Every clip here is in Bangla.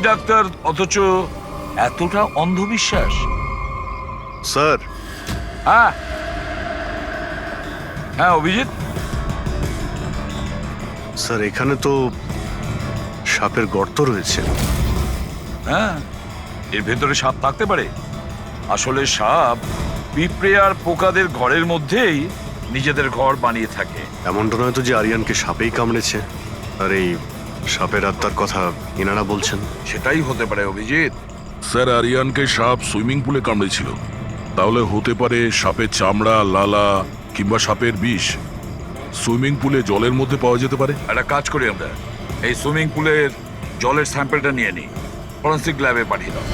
ডাক্তার, অথচ এতটা অন্ধবিশ্বাস। স্যার, হ্যাঁ হ্যাঁ অভিজিৎ, স্যার এখানে তো সাপের গর্ত রয়েছে। হ্যাঁ এর ভেতরে সাপ থাকতে পারে। আসলে সাপ পিঁপড়ে আর পোকাদের ঘরের মধ্যেই নিজেদের ঘর বানিয়ে থাকে। এমনটা নয় তো যে আরিয়ানকে সাপেই কামড়েছে, আর এই সাপের আত্মার কথা এনারা বলছেন? সেটাই হতে পারে অভিজিৎ। স্যার, আরিয়ানকে সাপ সুইমিং পুলে কামড়েছিল। তাহলে হতে পারে সাপের চামড়া, লালা কিংবা সাপের বিষ সুইমিং পুলে জলের মধ্যে পাওয়া যেতে পারে। একটা কাজ করি আমরা, এই সুইমিং পুলের জলের স্যাম্পলটা নিয়ে নিই, ফরেন্সিক ল্যাবে পাঠিয়ে দাও।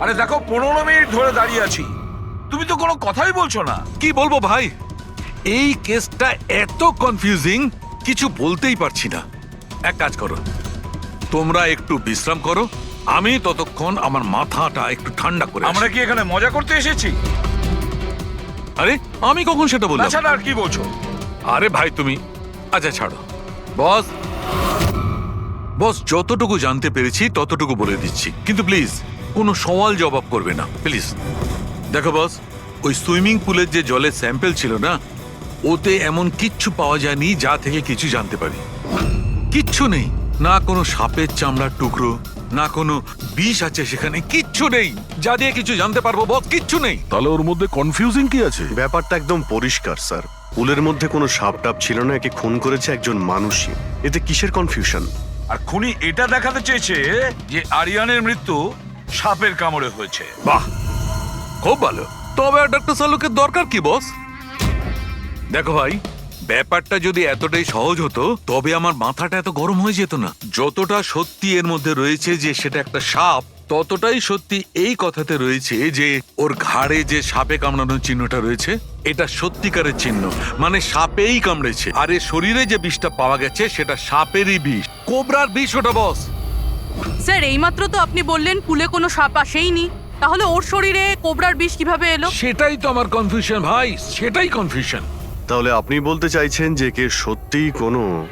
আরে দেখো, 15 মিনিট ধরে দাঁড়িয়ে আছি, তুমি তো কোনো কথাই বলছো না। কি বলবো ভাই, এই কেসটা এত কনফিউজিং, কিছু বলতেই পারছি না। এক কাজ করো, তোমরা একটু বিশ্রাম করো, আমি ততক্ষণ আমার মাথাটা একটু ঠান্ডা করে আমরা আসি। কি এখানে মজা করতে এসেছি? আরে আমি কখন সেটা বললাম? তাছাড়া আর কি বলছো? আরে ভাই তুমি, আচ্ছা ছাড়ো। বস, বস যতটুকু জানতে পেরেছি ততটুকু বলে দিচ্ছি, কিন্তু প্লিজ কোনো সওয়াল জবাব করবে না প্লিজ। দেখো বস, ওই সুইমিং পুলের যে জলের স্যাম্পল ছিল না, ওতে এমন কিচ্ছু পাওয়া যায়নি যা থেকে কিছু জানতে পারি। কিচ্ছু নেই, না কোনো সাপের চামড়ার টুকরো, না কোনো বিষ আছে সেখানে, কিচ্ছু নেই যা দিয়ে কিছু জানতে পারবো বস, কিচ্ছু নেই। তাহলে ওর মধ্যে কনফিউজিং কি আছে? ব্যাপারটা একদম পরিষ্কার স্যার, পুলের মধ্যে কোনো সাপ টাপ ছিল না, একে খুন করেছে একজন মানুষই। এতে কিসের কনফিউশন? আর খুনি এটা দেখাতে চেয়েছে যে আরিয়ানের মৃত্যু সাপের কামড়ে হয়েছে। বাহ, খুব ভালো। তবে আর ডক্টর সালুকের দরকার কি বস? দেখো ভাই, ব্যাপারটা যদি এতটাই সহজ হতো তবে আমার মাথাটা এত গরম হয়ে যেত না। যতটা সত্যি এর মধ্যে রয়েছে যে সেটা একটা সাপ, ততটাই সত্যি এই কথাতে রয়েছে যে ওর ঘাড়ে যে সাপে কামড়ানোর চিহ্নটা রয়েছে, এটা সত্যিকারের চিহ্ন, মানে সাপেই কামড়েছে। আর এর শরীরে যে বিষটা পাওয়া গেছে সেটা সাপেরই বিষ, কোবরার বিষ ওটা বস। স্যার, এইমাত্র তো আপনি বললেন পুলে কোনো সাপ আসেইনি, তাহলে ওর শরীরে কোবরার বিষ কিভাবে এলো? সেটাই তো আমার কনফিউশন ভাই, সেটাই কনফিউশন। তাহলে আপনি বলতে চাইছেন যে কে সত্যিই কোনো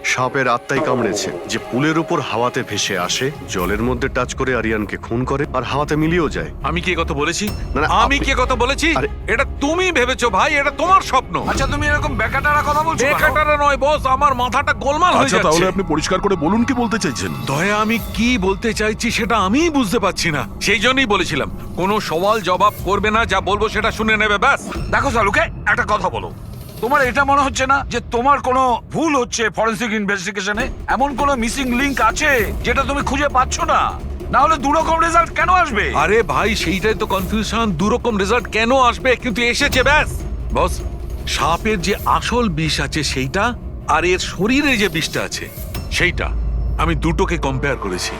সাপের আত্মাই কামড়েছে, যে পুলের উপর হাওয়াতে ভেসে আসে, জলের মধ্যে টাচ করে আরিয়ানকে খুন করে আর হাওয়াতে মিলিয়েও যায়? আমি কি কথা বলেছি? না, না, আমি আপনি- কি কথা বলেছি? আরে- এটা তুমি ভেবেছো ভাই, এটা তোমার স্বপ্ন। আচ্ছা, তুমি এরকম বেকাটারা কথা বলছো কেন? বেকারটা নয় বস, আমার মাথাটা গোলমাল হয়ে আচ্ছা, তাহলে যাচ্ছে। আপনি পরিষ্কার করে বলুন কি বলতে চাইছেন। দয়া, আমি কি বলতে চাইছি সেটা আমিই বুঝতে পারছি না, সেই জন্যই বলেছিলাম কোনো সওয়াল জবাব করবে না, যা বলবো সেটা শুনে নেবে ব্যাস। দেখো সালুকে, একটা কথা বলো, তোমার এটা মনে হচ্ছে না যে তোমার কোনো ভুল হচ্ছে ফরেন্সিক ইনভেস্টিগেশনে? এমন কোনো মিসিং লিংক আছে যেটা তুমি খুঁজে পাচ্ছ না? না হলে দুরকম রেজাল্ট কেন আসবে? আরে ভাই, সেইটাই তো কনফিউশন, দুরকম রেজাল্ট কেন আসবে, কিন্তু এসেছে ব্যাস। বস, সাপের যে আসল বিষ আছে সেইটা, আর এর শরীরে যে বিষটা আছে সেইটা, আমি দুটোকে কম্পেয়ার করেছি।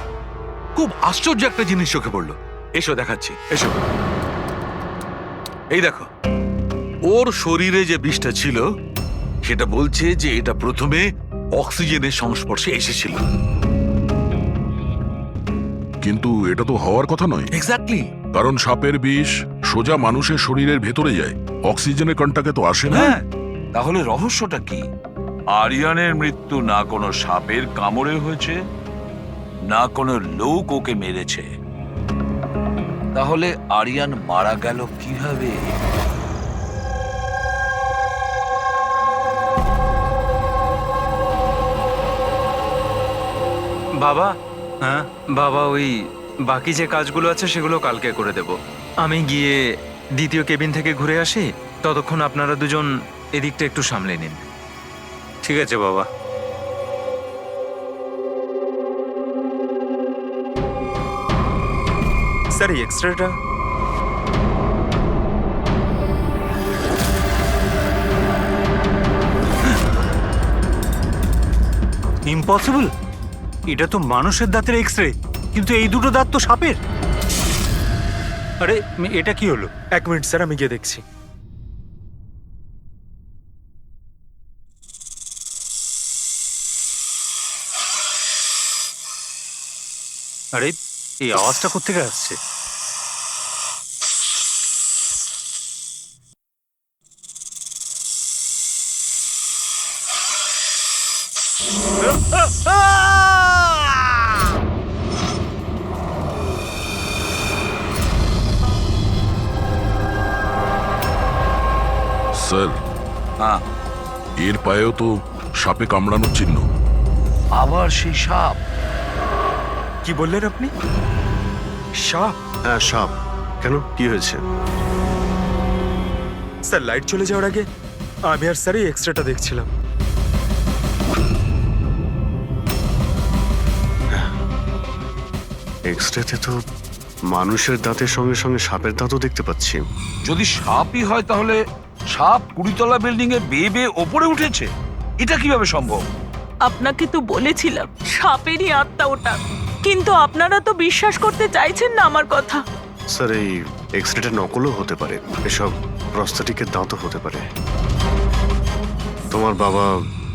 খুব আশ্চর্য একটা জিনিস চোখে পড়লো। এসো দেখাচ্ছি, এসো। এই দেখো, ওর শরীরে যে বিষটা ছিল সেটা বলছে যে এটা প্রথমে অক্সিজেনের সংস্পর্শে এসেছিল। কিন্তু এটা তো হওয়ার কথা নয়, এক্স্যাক্টলি। কারণ সাপের বিষ সোজা মানুষের শরীরের ভেতরে যায়, অক্সিজেনের কন্টাক্টে তো আসে না। হ্যাঁ, তাহলে রহস্যটা কি? আরিয়ানের মৃত্যু না কোনো সাপের কামড়ে হয়েছে, না কোনো লোক ওকে মেরেছে। তাহলে আরিয়ান মারা গেল কিভাবে? বাবা, হ্যাঁ বাবা, ওই বাকি যে কাজগুলো আছে সেগুলো কালকে করে দেব। আমি গিয়ে দ্বিতীয় কেবিন থেকে ঘুরে আসি, ততক্ষণ আপনারা দুজন এদিকটা একটু সামলে নিন। ঠিক আছে বাবা। স্যার, এই এক্সট্রাটা ইম্পসিবল। এটা তো মানুষের দাঁতের এক্স-রে, কিন্তু এই দুটো দাঁত তো সাপের। আরে এটা কি হলো? 1 মিনিট স্যার, আমি গিয়ে দেখছি। আরে এই আওয়াজটা কোত্থেকে আসছে? স্যার, হ্যাঁ, এর পায়েও তো সাপে কামড়ানোর চিহ্ন। আবার সেই সাপ। কি বললেন আপনি? সাপ? হ্যাঁ, সাপ। কেন, কি হয়েছে? স্যার, লাইট চলে যাওয়ার আগে আমি আর স্যারই এক্সট্রাটা দেখছিলাম। এক্সরেতে তো মানুষের দাঁতের সঙ্গে সঙ্গে সাপের দাঁতও দেখতে পাচ্ছি। যদি সাপই হয় তাহলে সাপ 20 তলা বিল্ডিং এ বেয়ে বেয়ে ওপরে উঠেছে, এটা কিভাবে সম্ভব? আপনাকে তো বলেছিলাম সাপেরই আত্মা ওটা, কিন্তু আপনারা তো বিশ্বাস করতে চাইছেন না আমার কথা। স্যার, এই এক্সরেটা নকলও হতে পারে, এসব প্রস্থেটিকের দাঁতও হতে পারে। তোমার বাবা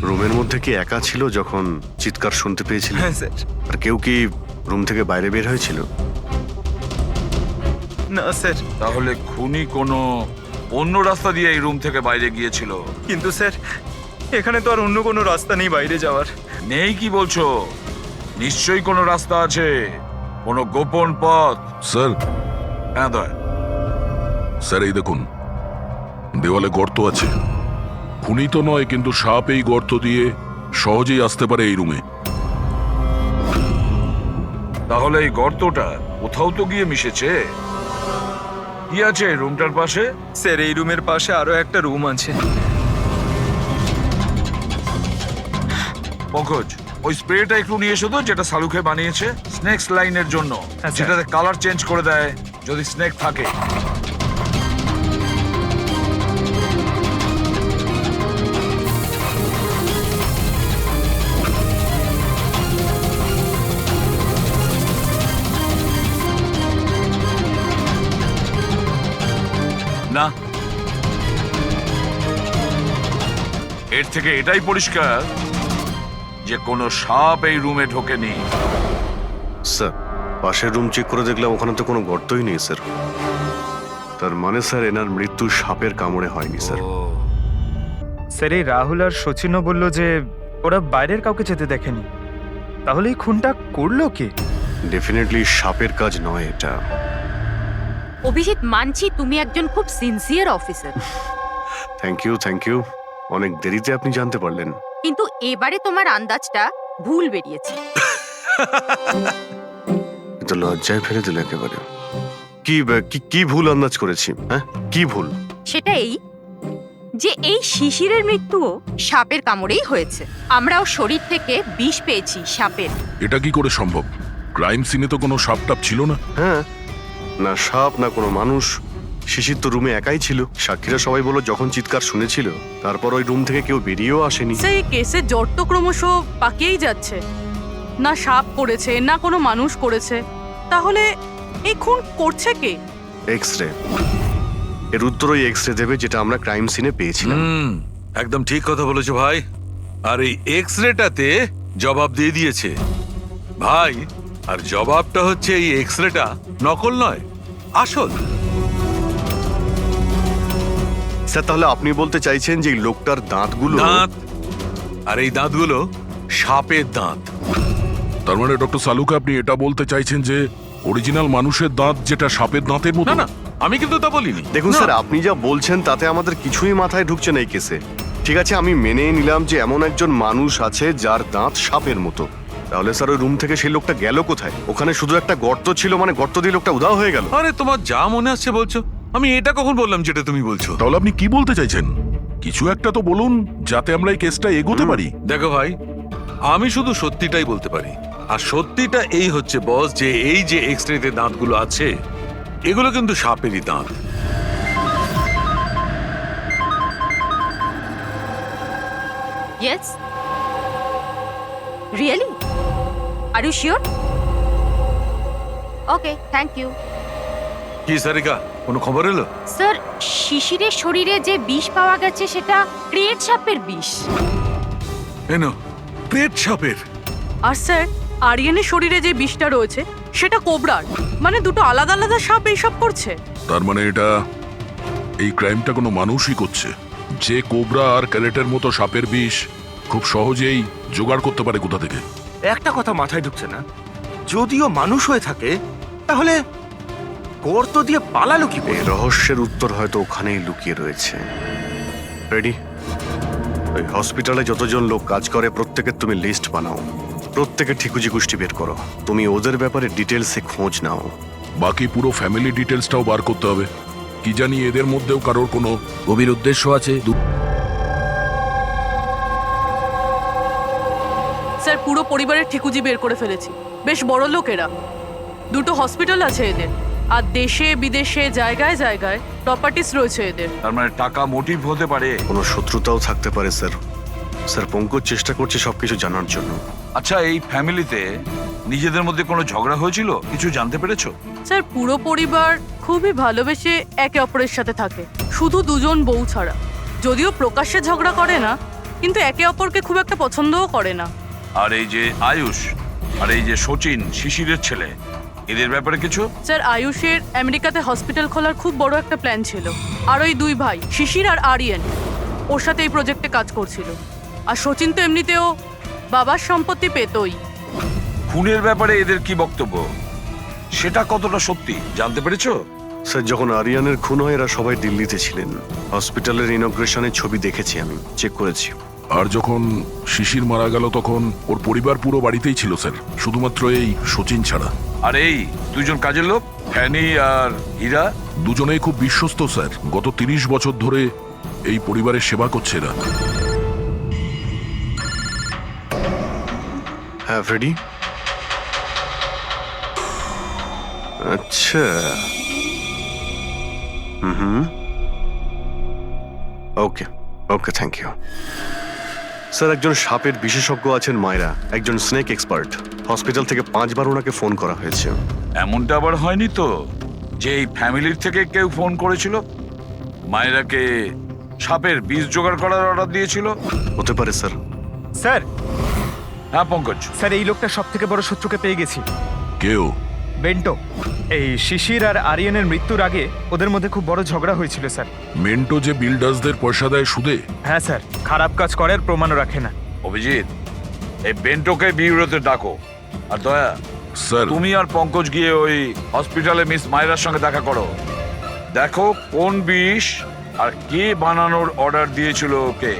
রুমের মধ্যে কি একা ছিল যখন চিৎকার শুনতে পেয়েছিল? হ্যাঁ স্যার। আর কেউ কি রুম থেকে বাইরে বের হয়েছিল? না স্যার, তাহলে খুনি কোনো অন্য রাস্তা দিয়ে এই রুম থেকে বাইরে গিয়েছিল। কিন্তু স্যার এখানে তো আর অন্য কোনো রাস্তা নেই বাইরে যাওয়ার। নেই কি বলছো? নিশ্চয়ই কোনো রাস্তা আছে, কোনো গোপন পথ। স্যার, হ্যাঁ দয়, স্যার এই দেখুন, দেওয়ালে গর্ত আছে। খুনি তো নয়, কিন্তু সাপ এই গর্ত দিয়ে সহজেই আসতে পারে এই রুমে। তাহলে এই গর্তটা কোথাও তো গিয়ে মিশেছে। কি আছে এই রুমটার পাশে? স্যার, এই রুমের পাশে আরো একটা রুম আছে। পঙ্কজ, ওই স্প্রেটা একটু নিয়ে এসো তো, যেটা সালুকে বানিয়েছে স্নেক লাইনের জন্য, হ্যাঁ, স্যার। যেটাতে কালার চেঞ্জ করে দেয় যদি স্নেক থাকে। না, এর থেকে এটাই পরিষ্কার যে কোনো সাপ এই রুমে ঢোকেনি। স্যার, পাশের রুম চেক করে দেখলাম ওখানে তো কোনো গর্তই নেই স্যার। তার মানে স্যার এনার মৃত্যু সাপের কামড়ে হয়নি স্যার। স্যার, এই রাহুল আর সচিনও বলল যে ওরা বাইরের কাউকে যেতে দেখেনি। তাহলে এই খুনটা করলো কে? ডেফিনেটলি সাপের কাজ নয় এটা। অভিজিৎ, মানছি তুমি একজন খুব সিনসিয়ার অফিসার, থ্যাংক ইউ। অনেক দেরিতে আপনি জানতে পারলেন। কিন্তু এবারে তোমার আন্দাজটা ভুল বেরিয়েছে। কিন্তু লজ্জায় ফেলে দিল একেবারে। কি ভুল আন্দাজ করেছি? হ্যাঁ, কি ভুল? সেটা এই যে এই শিশিরের মৃত্যুও সাপের কামড়েই হয়েছে। আমরাও শরীর থেকে বিষ পেয়েছি সাপের। এটা কি করে সম্ভব? ক্রাইম সিনে তো কোনো সাপ টাপ ছিল না। হ্যাঁ, না সাপ না কোনো মানুষ। শিশির তো রুমে একাই ছিল। সাক্ষীরা সবাই বলল যখন চিৎকার শুনেছিল তারপর ওই রুম থেকে কেউ বেরিয়েও আসেনি। সেই কেসের জট তো ক্রমশ পাকিয়েই যাচ্ছে। না সাপ করেছে, না কোনো মানুষ করেছে। তাহলে এই খুন করছে কে? এক্সরে। এর উত্তর ওই এক্সরে দেবে যেটা আমরা ক্রাইম সিনে পেয়েছিলাম। একদম ঠিক কথা বলেছো ভাই। আর এই এক্স রেটাতে জবাব দিয়ে দিয়েছে ভাই। আর জবাবটা হচ্ছে এই এক্স রেটা নকল নয়, আসল। স্যার, তাহলে আপনি বলতে চাইছেন যে এই লোকটার দাঁতগুলো? দাঁত, আর এই দাঁতগুলো সাপের দাঁত। তার মানে ডক্টর সালুকে আপনি এটা বলতে চাইছেন যে অরিজিনাল মানুষের দাঁত যেটা সাপের দাঁতের মতো? না না, আমি কিন্তু তা বলিনি। দেখুন না। স্যার, আপনি যা বলছেন তাতে আমাদের কিছুই মাথায় ঢুকছে না এই কেসে। ঠিক আছে, আমি মেনে নিলাম যে এমন একজন মানুষ আছে যার দাঁত সাপের মতো। তাহলে স্যার ওই রুম থেকে সেই লোকটা গেল কোথায়? ওখানে শুধু একটা গর্ত ছিল, মানে গর্ত দিয়ে লোকটা উধাও হয়ে গেল। আরে তোমার যা মনে আসছে বলছো। আমি এটা কখন বললাম যেটা তুমি বলছো? তাহলে আপনি কি বলতে চাইছেন? কিছু একটা তো বলুন যাতে আমরা এই কেসটা এগোতে পারি। দেখো ভাই, আমি শুধু সত্যিটাই বলতে পারি। আর সত্যিটা এই হচ্ছে বস, যে এই যে এক্সরেতে দাঁতগুলো আছে এগুলো কিন্তু সাপেরই দাঁত। Yes, really? Are you sure? Okay, thank you. কি সারিকা, কোনো খবর এলো? স্যার, শিশিরের শরীরে যে বিষ পাওয়া গেছে সেটা ক্রিয়েট সাপের বিষ। এনো, পেট সাপের। আর স্যার, আরিয়ানের শরীরে যে বিষটা রয়েছে সেটা কোবরার। মানে দুটো আলাদা আলাদা সাপ এইসব করছে। তার মানে এটা, এই ক্রাইমটা কোনো মানুষই করছে, যে কোবরা আর ক্যারেটের মতো সাপের বিষ খুব সহজেই জোগাড় করতে পারে কোথা থেকে। একটা কথা মাথায় ঢুকছে না, যদিও মানুষ হয়ে থাকে তাহলে গর্ত দিয়ে পালালো কি এই করে? রহস্যের উত্তর হয়তো ওখানেই লুকিয়ে রয়েছে। রেডি? ওই হসপিটালে যতজন লোক কাজ করে প্রত্যেকের তুমি লিস্ট বানাও, প্রত্যেকের ঠিকুজি গোষ্ঠী বের করো, তুমি ওদের ব্যাপারে ডিটেলসে খোঁজ নাও। বাকি পুরো ফ্যামিলি ডিটেলসটাও বার করতে হবে। কি জানি এদের মধ্যেও কারোর কোনো গভীর উদ্দেশ্য আছে। স্যার পুরো পরিবারের ঠিকুজি বের করে ফেলেছি। বেশ বড় লোকেরা, 2টো হসপিটাল আছে এদের, আর দেশে বিদেশে জায়গায় জায়গায় প্রপার্টিস রয়েছে এদের। তার মানে টাকা মোটিভ হতে পারে। কোনো শত্রুতাও থাকতে পারে স্যার। স্যার পঙ্কজ চেষ্টা করছে সবকিছু জানার জন্য। আচ্ছা, এই ফ্যামিলিতে নিজেদের মধ্যে কোনো ঝগড়া হয়েছিল, কিছু জানতে পেরেছো? স্যার পুরো পরিবার খুবই ভালোবেসে একে অপরের সাথে থাকে, শুধু 2জন বউ ছাড়া। যদিও প্রকাশ্যে ঝগড়া করে না, কিন্তু একে অপরকে খুব একটা পছন্দও করে না। আর এই যে আয়ুষ আর এই যে সচিন, শিশিরের ছেলে, এদের ব্যাপারে কিছু? স্যার আয়ুষের আমেরিকাতে হসপিটাল খোলার খুব বড় একটা প্ল্যান ছিল, আর ওই 2 ভাই শিশির আর আরিয়ান ওর সাথে এই প্রজেক্টে কাজ করছিল। আর সচিন তো এমনিতেও বাবার সম্পত্তি পেতই। খুনের ব্যাপারে এদের কি বক্তব্য, সেটা কতটা সত্যি জানতে পেরেছো? স্যার যখন আরিয়ানের খুন হয় এরা সবাই দিল্লিতে ছিলেন। হসপিটালের ইনগ্রেশনের ছবি দেখেছি, আমি চেক করেছি। আর যখন শিশির মারা গেল তখন ওর পরিবার পুরো বাড়িতেই ছিল স্যার, শুধুমাত্র এই সচিন ছাড়া। আর এই 2জন কাজের লোক, ফ্যানি আর হীরা, দুজনেই খুব বিশ্বস্ত স্যার। গত 30 বছর ধরে এই পরিবারের সেবা করছে এরা। হ্যাঁ ফ্রেডি। আচ্ছা, হুম, ওকে ওকে, থ্যাংক ইউ স্যার। একজন সাপের বিশেষজ্ঞ আছেন মায়রা, একজন স্নেক এক্সপার্ট। হসপিটাল থেকে 5 বার ওনাকে ফোন করা হয়েছে। এমনটা আবার হয়নি তো যে এই ফ্যামিলির থেকে কেউ ফোন করেছিল, মায়েরাকে সাপের বীজ জোগাড় করার অর্ডার দিয়েছিল? হতে পারে স্যার। স্যার, হ্যাঁ পঙ্কজ। স্যার এই লোকটা সব থেকে বড় শত্রুকে পেয়ে গেছি। কেউ? বেন্টো। এই শিশির আর আরিয়ানের মৃত্যুর আগে ওদের মধ্যে খুব বড় ঝগড়া হয়েছিল স্যার। মেন্টো যে বিল্ডার্সদের পয়সা দেয় সুদে? হ্যাঁ স্যার, খারাপ কাজ করার প্রমাণও রাখে না। অভিজিৎ, এই বেন্টোকে বিউরোতে ডাকো। আর দয়া, স্যার তুমি আর পঙ্কজ গিয়ে ওই হসপিটালে মিস মায়রার সঙ্গে দেখা করো। দেখো কোন বিষ আর কে বানানোর অর্ডার দিয়েছিল ওকে।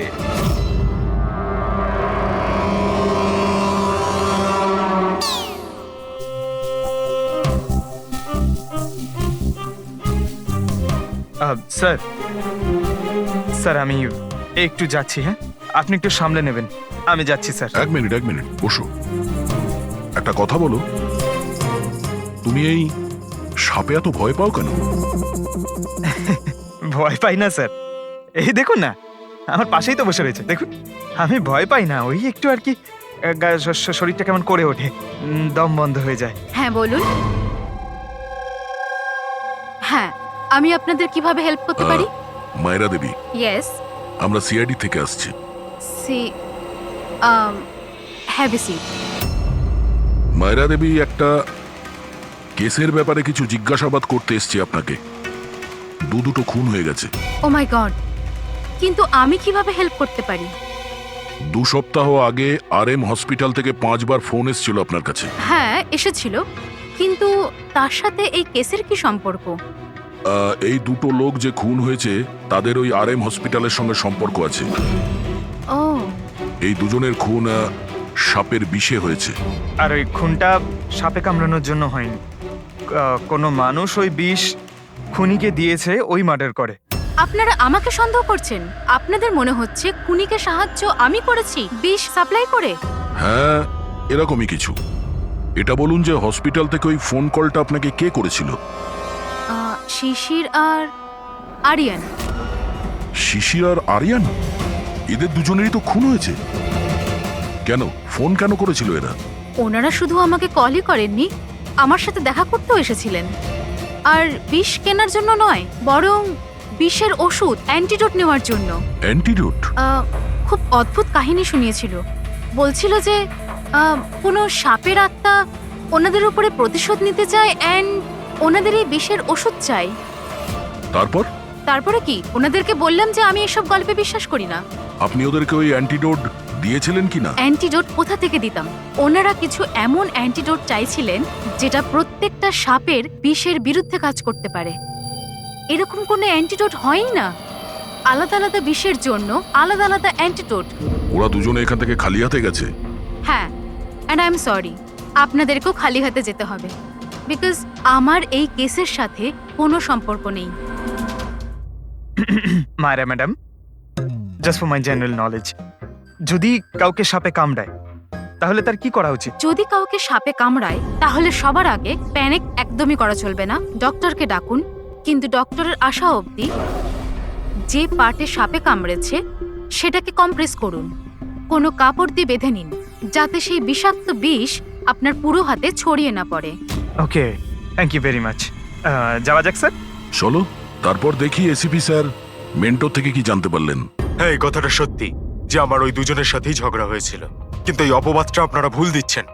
স্যার, স্যার আমি একটু যাচ্ছি। হ্যাঁ, আপনি একটু সামলে নেবেন, আমি যাচ্ছি স্যার। এক মিনিট বসো। একটা কথা বলো, তুমি এই সাপে এত ভয় পাও কেন? ভয় পাই না স্যার, এই দেখুন না, আমার পাশেই তো বসে রয়েছে, দেখুন। আমি ভয় পাই না, ওই একটু আর কি শরীরটা কেমন করে ওঠে, দম বন্ধ হয়ে যায়। হ্যাঁ বলুন। হ্যাঁ, আমি আপনাদের কিভাবে হেল্প করতে পারি? মায়রা দেবী, ইয়েস। আমরা সিআইডি থেকে আসছি। See have a seat. Mayra Devi, একটা কেসের ব্যাপারে কিছু জিজ্ঞাসাবাদ করতে এসছি আপনাকে। 2 খুন হয়ে গেছে। ও মাই গড, কিন্তু আমি কিভাবে হেল্প করতে পারি? 2 সপ্তাহ আগে RM হসপিটাল থেকে 5 বার ফোন এসেছিল আপনার কাছে। হ্যাঁ এসেছিল, কিন্তু তার সাথে এই কেসের কি সম্পর্ক? এই 2 লোক যে খুন হয়েছে তাদের ওই RM হসপিটালের সঙ্গে সম্পর্ক আছে। ও, এই 2জনের খুন সাপের বিষে হয়েছে। আর ওই খুনটা সাপে কামড়ানোর জন্য হয়নি, কোনো মানুষ ওই বিষ খুনিকে দিয়েছে ওই মার্ডার করে। আপনারা আমাকে সন্দেহ করছেন? আপনাদের মনে হচ্ছে খুনিকে সাহায্য আমি করেছি বিষ সাপ্লাই করে? হ্যাঁ, এরকমই কিছু। এটা বলুন যে হসপিটাল থেকে ওই ফোন কলটা আপনাকে কে করেছিল? শিশির আর আরিয়ান। শিশির আর আরিয়ান? এদের 2জনেরই তো খুন হয়েছে। কেন ফোন কেন করেছিল এরা? ওনারা শুধু আমাকে কলই করেননি, আমার সাথে দেখা করতেও এসেছিলেন। আর বিষ কেনার জন্য নয়, বরং বিষের ওষুধ অ্যান্টিডোট নেওয়ার জন্য। অ্যান্টিডোট? খুব অদ্ভুত কাহিনী শুনিয়েছিল। বলছিল যে কোনো সাপের আত্মা ওনাদের উপরে প্রতিশোধ নিতে চায় অ্যান্ড ওনাদের এই বিষের ওষুধ চাই। তারপরে কি ওনাদেরকে বললাম যে আমি এসব গল্পে বিশ্বাস করি না। আপনি ওদেরকে ওই অ্যান্টিডোট দিয়েছিলেন কি না? অ্যান্টিডোট কোথা থেকে দিতাম? ওনারা কিছু এমন অ্যান্টিডোট চাইছিলেন যেটা প্রত্যেকটা সাপের বিষের বিরুদ্ধে কাজ করতে পারে। এরকম কোনো অ্যান্টিডোট হয়ই না। আলাদা আলাদা বিষের জন্য আলাদা আলাদা অ্যান্টিডোট। ওরা দুজনে এখান থেকে খালি হাতে গেছে। হ্যাঁ, অ্যান্ড আই এম সরি, আপনাদেরকেও খালি হাতে যেতে হবে, বিকজ আমার এই কেসের সাথে কোনো সম্পর্ক নেই। মায়েরা madam, just for my general knowledge, যদি কাউকে সাপে কামড়ায় তাহলে তার কি করা উচিত? যদি কাউকে সাপে কামড়ায় তাহলে সবার আগে প্যানিক একদমই করা চলবে না। ডক্টরকে ডাকুন, কিন্তু ডক্টরের আসা অবধি যে পার্টে সাপে কামড়েছে সেটাকে কম্প্রেস করুন, কোনো কাপড় দিয়ে বেঁধে নিন যাতে সেই বিষাক্ত বিষ আপনার পুরো হাতে ছড়িয়ে না পড়ে। ওকে, থ্যাংক ইউ ভেরি মাচ। যাওয়া যাক স্যার। চলো, তারপর দেখি এসিপি স্যার মেন্টর থেকে কি জানতে পারলেন। হ্যাঁ, এই কথাটা সত্যি যে আমার ওই দুজনের সাথেই ঝগড়া হয়েছিল, কিন্তু এই অপবাদটা আপনারা ভুল দিচ্ছেন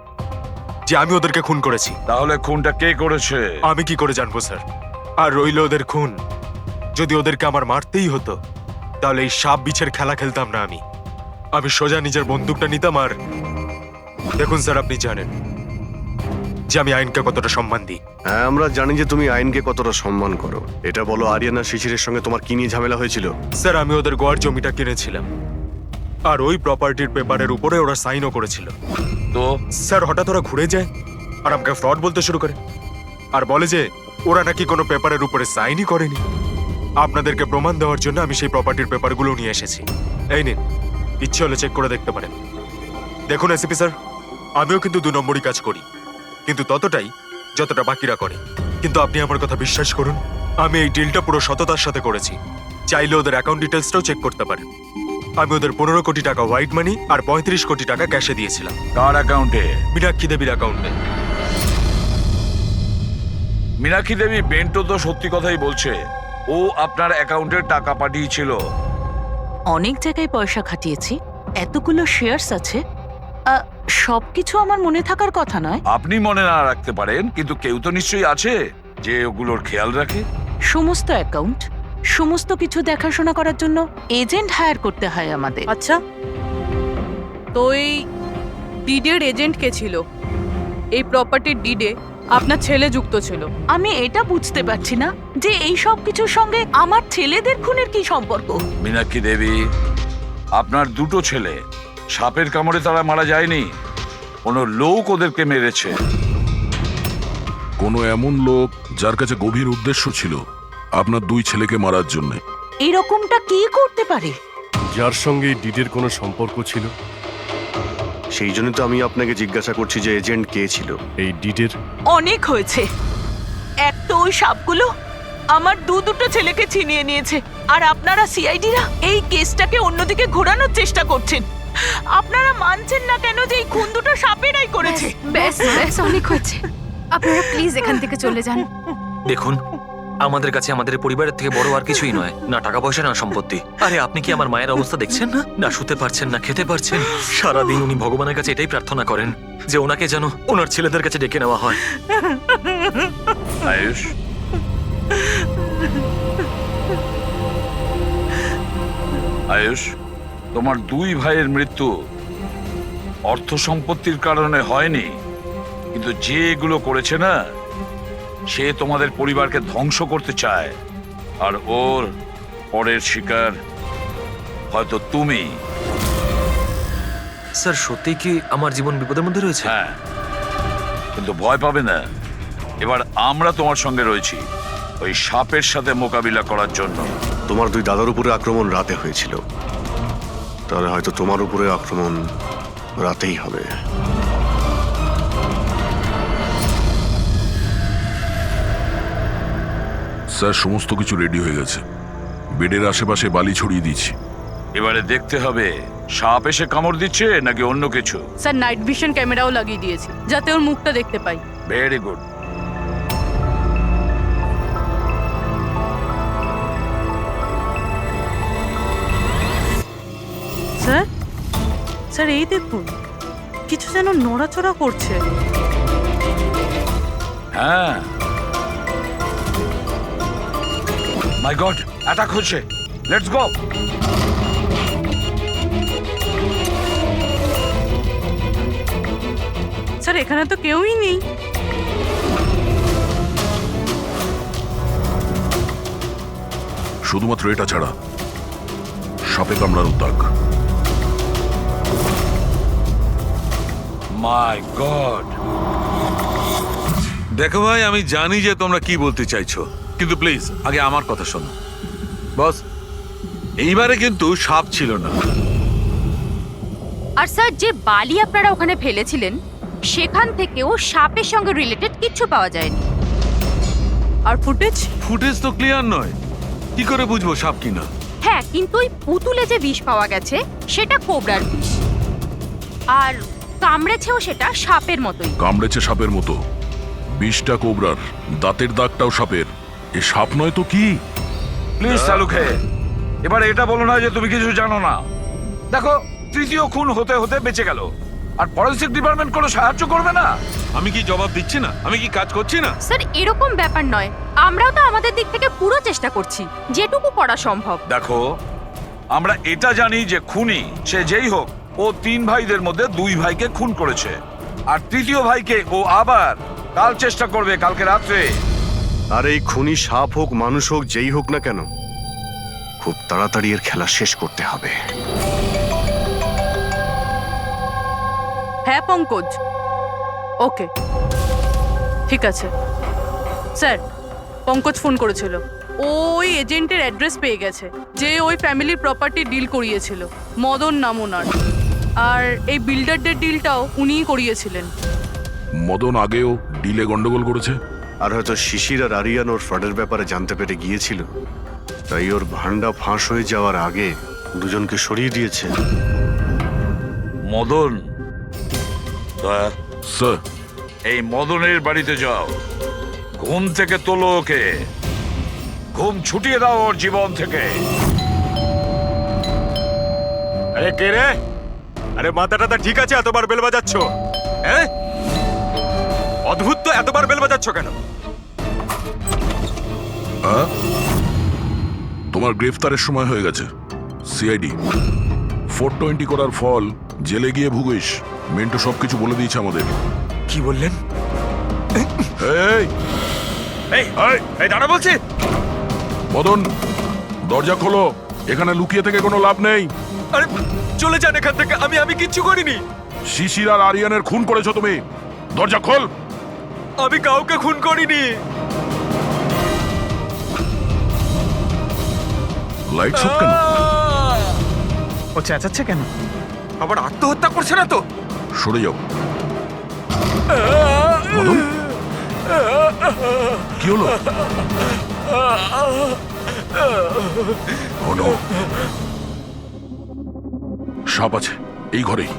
যে আমি ওদেরকে খুন করেছি। তাহলে খুনটা কে করেছে? আমি কি করে জানবো স্যার? আর রইল ওদের খুন, যদি ওদেরকে আমার মারতেই হতো তাহলে এই সাপ বিছের খেলা খেলতাম না। আমি সোজা নিজের বন্দুকটা নিতাম। আর দেখুন স্যার, আপনি জানেন যে আমি আইনকে কতটা সম্মান দিই। হ্যাঁ, আমরা জানি যে তুমি আইনকে কতটা সম্মান করো। এটা বলো, আরিয়ানা শিশিরের সঙ্গে তোমার কি নিয়ে ঝামেলা হয়েছিল? স্যার, আমি ওদের গোয়ার জমিটা কিনেছিলাম আর ওই প্রপার্টির পেপারের উপরে ওরা সাইনও করেছিল। তো স্যার, হঠাৎ ওরা ঘুরে যায় আর আমাকে ফ্রড বলতে শুরু করে আর বলে যে ওরা নাকি কোনো পেপারের উপরে সাইনই করেনি। আপনাদেরকে প্রমাণ দেওয়ার জন্য আমি সেই প্রপার্টির পেপারগুলো নিয়ে এসেছি। এই নিন, ইচ্ছে হলে চেক করে দেখতে পারেন। দেখুন এসিপি স্যার, আমিও কিন্তু 2 নম্বরই কাজ করি, কিন্তু ততটাই যতটা বাকিরা করে। কিন্তু আপনি আমার কথা বিশ্বাস করুন, আমি এই ডিলটা পুরো সততার সাথে করেছি। চাইলে ওদের অ্যাকাউন্ট ডিটেলসটাও চেক করতে পারেন। আমি ওদের 15 কোটি টাকা হোয়াইট মানি আর 35 কোটি টাকা ক্যাশে দিয়েছিলাম। কার অ্যাকাউন্টে? মীনাক্ষী দেবীর অ্যাকাউন্টে। মীনাক্ষী দেবী বেন্টো তো সত্যি কথাই বলছে, ও আপনার অ্যাকাউন্টে টাকা পাঠিয়েছিল। অনেক জায়গায় পয়সা খাটিয়েছি, এতগুলো শেয়ার্স আছে, সবকিছু আমার মনে থাকার কথা নয়। আপনি মনে না রাখতে পারেন, কিন্তু কেউ তো নিশ্চয়ই আছে যে ওগুলোর খেয়াল রাখে। সমস্ত অ্যাকাউন্ট, সমস্ত কিছু দেখাশোনা করার জন্য এজেন্ট হায়ার করতে হয় আমাদের। আচ্ছা, তো এই ডিডের এজেন্ট কে ছিল? এই প্রপার্টির ডিডে আপনার ছেলে যুক্ত ছিল। আমি এটা বুঝতে পারছি না যে এই সব কিছুর সঙ্গে আমার ছেলেদের খুনের কি সম্পর্ক। মীনাক্ষী দেবী, আপনার 2টো ছেলে সাপের কামড়ে তারা মারা যায়নি, কোনো লোক ওদেরকে মেরেছে। কোনো এমন লোক যার কাছে গভীর উদ্দেশ্য ছিল আপনার 2 ছেলেকে মারার জন্য। এরকমটা কি করতে পারে? যার সঙ্গে এই ডিডের কোনো সম্পর্ক ছিল। সেই জন্য তো আমি আপনাকে জিজ্ঞাসা করছি যে এজেন্ট কে ছিল এই ডিডের। অনেক হয়েছে। এক তো ওই সাপগুলো আমার দুটো ছেলেকে ছিনিয়ে নিয়েছে, আর আপনারা সিআইডিরা এই কেসটাকে অন্যদিকে ঘোরানোর চেষ্টা করছেন। আপনারা মানছেন না কেন যে এই খুন দুটো সাপেরাই করেছে? ব্যাস ব্যাস, অনেক হয়েছে, আপনারা প্লিজ এখান থেকে চলে যান। দেখুন, আমাদের কাছে আমাদের পরিবারের থেকে বড় আর কিছুই নয়, না টাকা পয়সা না সম্পত্তি। আরে আপনি কি আমার মায়ের অবস্থা দেখছেন না? না শুতে পারছেন না খেতে পারছেন। সারাদিন উনি ভগবানের কাছে এটাই প্রার্থনা করেন যে ওনাকে যেন ওনার ছেলেদের কাছে ডেকে নেওয়া হয়। আয়ুষ, আয়ুষ, তোমার 2 ভাইয়ের মৃত্যু অর্থ সম্পত্তির কারণে হয়নি, কিন্তু যে এগুলো করেছে না, সে তোমাদের পরিবারকে ধ্বংস করতে চায়, আর ওর পরের শিকার হয়তো তুমি। স্যার, সত্যি কি আমার জীবন বিপদের মধ্যে রয়েছে? হ্যাঁ, কিন্তু ভয় পাবে না, এবার আমরা তোমার সঙ্গে রয়েছি ওই সাপের সাথে মোকাবিলা করার জন্য। তোমার 2 দাদার উপরে আক্রমণ রাতে হয়েছিল, তাহলে হয়তো তোমার উপরে আক্রমণ রাতেই হবে। স্যার, সমস্ত কিছু রেডি হয়ে গেছে। বেডের আশেপাশে বালি ছড়িয়ে দিচ্ছি। এবারে দেখতে হবে সাপ এসে কামড় দিচ্ছে নাকি অন্য কিছু। স্যার, নাইট ভিশন ক্যামেরাও লাগিয়ে দিয়েছি যাতে ওর মুখটা দেখতে পাই। Very good. স্যার, স্যার এই দেখুন, কিছু যেন নড়াচড়া করছে। হ্যাঁ, মাই গড, অ্যাটাক হচ্ছে। Let's go. স্যার এখানে তো কেউই নেই। শুধুমাত্র এটা ছাড়া সাপে কামড়ানোর দাগ। মাই গড! দেখো ভাই, আমি জানি যে তোমরা কি বলতে চাইছো, কিন্তু প্লিজ আগে আমার কথা শোনো। বস, এইবারে কিন্তু সাপ ছিল না। আর স্যার, যে বালি আপনারা ওখানে ফেলেছিলেন সেখান থেকেও সাপের সঙ্গে রিলেটেড কিছু পাওয়া যায়নি। আর ফুটেজ? ফুটেজ তো ক্লিয়ার নয়, কি করে বুঝবো সাপ কিনা? হ্যাঁ, কিন্তু ওই পুতুলে যে বিষ পাওয়া গেছে সেটা কোবরার বিষ, আর কামড়েছেও সেটা সাপের মতোই। কামড়েছে সাপের মতো, বিষটা কোবরার, দাঁতের দাগটাও সাপের। এ সাপ নয় তো কি? প্লিজ চালুকে, এবার এটা বলো না যে তুমি কিছু জানো না। দেখো, তৃতীয় খুন হতে হতে বেঁচে গেল, আর ফরেনসিক ডিপার্টমেন্ট কোনো সাহায্য করবে না। আমি কি জবাব দিচ্ছি না? আমি কি কাজ করছি না? স্যার, এরকম ব্যাপার নয়, আমরাও তো আমাদের দিক থেকে পুরো চেষ্টা করছি যেটুকু করা সম্ভব। দেখো, আমরা এটা জানি যে খুনি সে যেই হোক, ও 3 ভাইদের মধ্যে 2 ভাইকে খুন করেছে, আর তৃতীয় ভাইকে ও আবার কাল চেষ্টা করবে, কালকে রাত্রে। আর এই খুনি সাপ হোক মানুষ হোক যেই হোক না কেন, খুব তাড়াতাড়ি এর খেলা শেষ করতে হবে। হ্যাঁ পঙ্কজ, ওকে, ঠিক আছে। স্যার, পঙ্কজ ফোন করেছিল, ও ওই এজেন্টের অ্যাড্রেস পেয়ে গেছে যে ওই ফ্যামিলির প্রপার্টি ডিল করিয়েছিল। মদন নাম ওনার, আর এই বিল্ডারদের ডিলটাও উনিই করিয়েছিলেন। মদন আগেও ডিলে গন্ডগোল করেছে। আর হয়তো শিশির আর আরিয়ান ওর ফ্রডের ব্যাপারে জানতে পেরে গিয়েছিল, তাই ওর ভান্ডা ফাঁস হয়ে যাওয়ার আগে দুজনকে সরিয়ে দিয়েছে। মদন, স্যার, এই মদনের বাড়িতে যাও, ঘুম থেকে তোলো ওকে, ঘুম ছুটিয়ে দাও ওর জীবন থেকে। আরে কে রে? আরে মাথাটা ঠিক আছে, এতবার বেল বাজাচ্ছ? হ্যাঁ, অদ্ভুত তো, এতবার বেল বাজাচ্ছ কেন? তোমার গ্রেফতারের সময় হয়ে গেছে। সিআইডি 420 করার ফল জেলে গিয়ে ভুগিস। মেন্টু সবকিছু বলে দিয়েছে আমাদের। কি বললেন? এই এই এই দাঁড়া বলছি। মদন, দরজা খোলো, এখানে লুকিয়ে থেকে কোনো লাভ নেই। আরে চলে যান এখান থেকে, আমি কিচ্ছু করিনি। শিশির আর আরিয়ানের খুন করেছো তুমি, দরজা খোল। আমি কাউকে খুন করিনি। লাইট সব কেন? ও চেঁচাচ্ছে কেন? আবার আত্মহত্যা করছে না তো? সরে যাও। মদন, কি হলো? Oh no! সাপ আছে এই ঘরেই।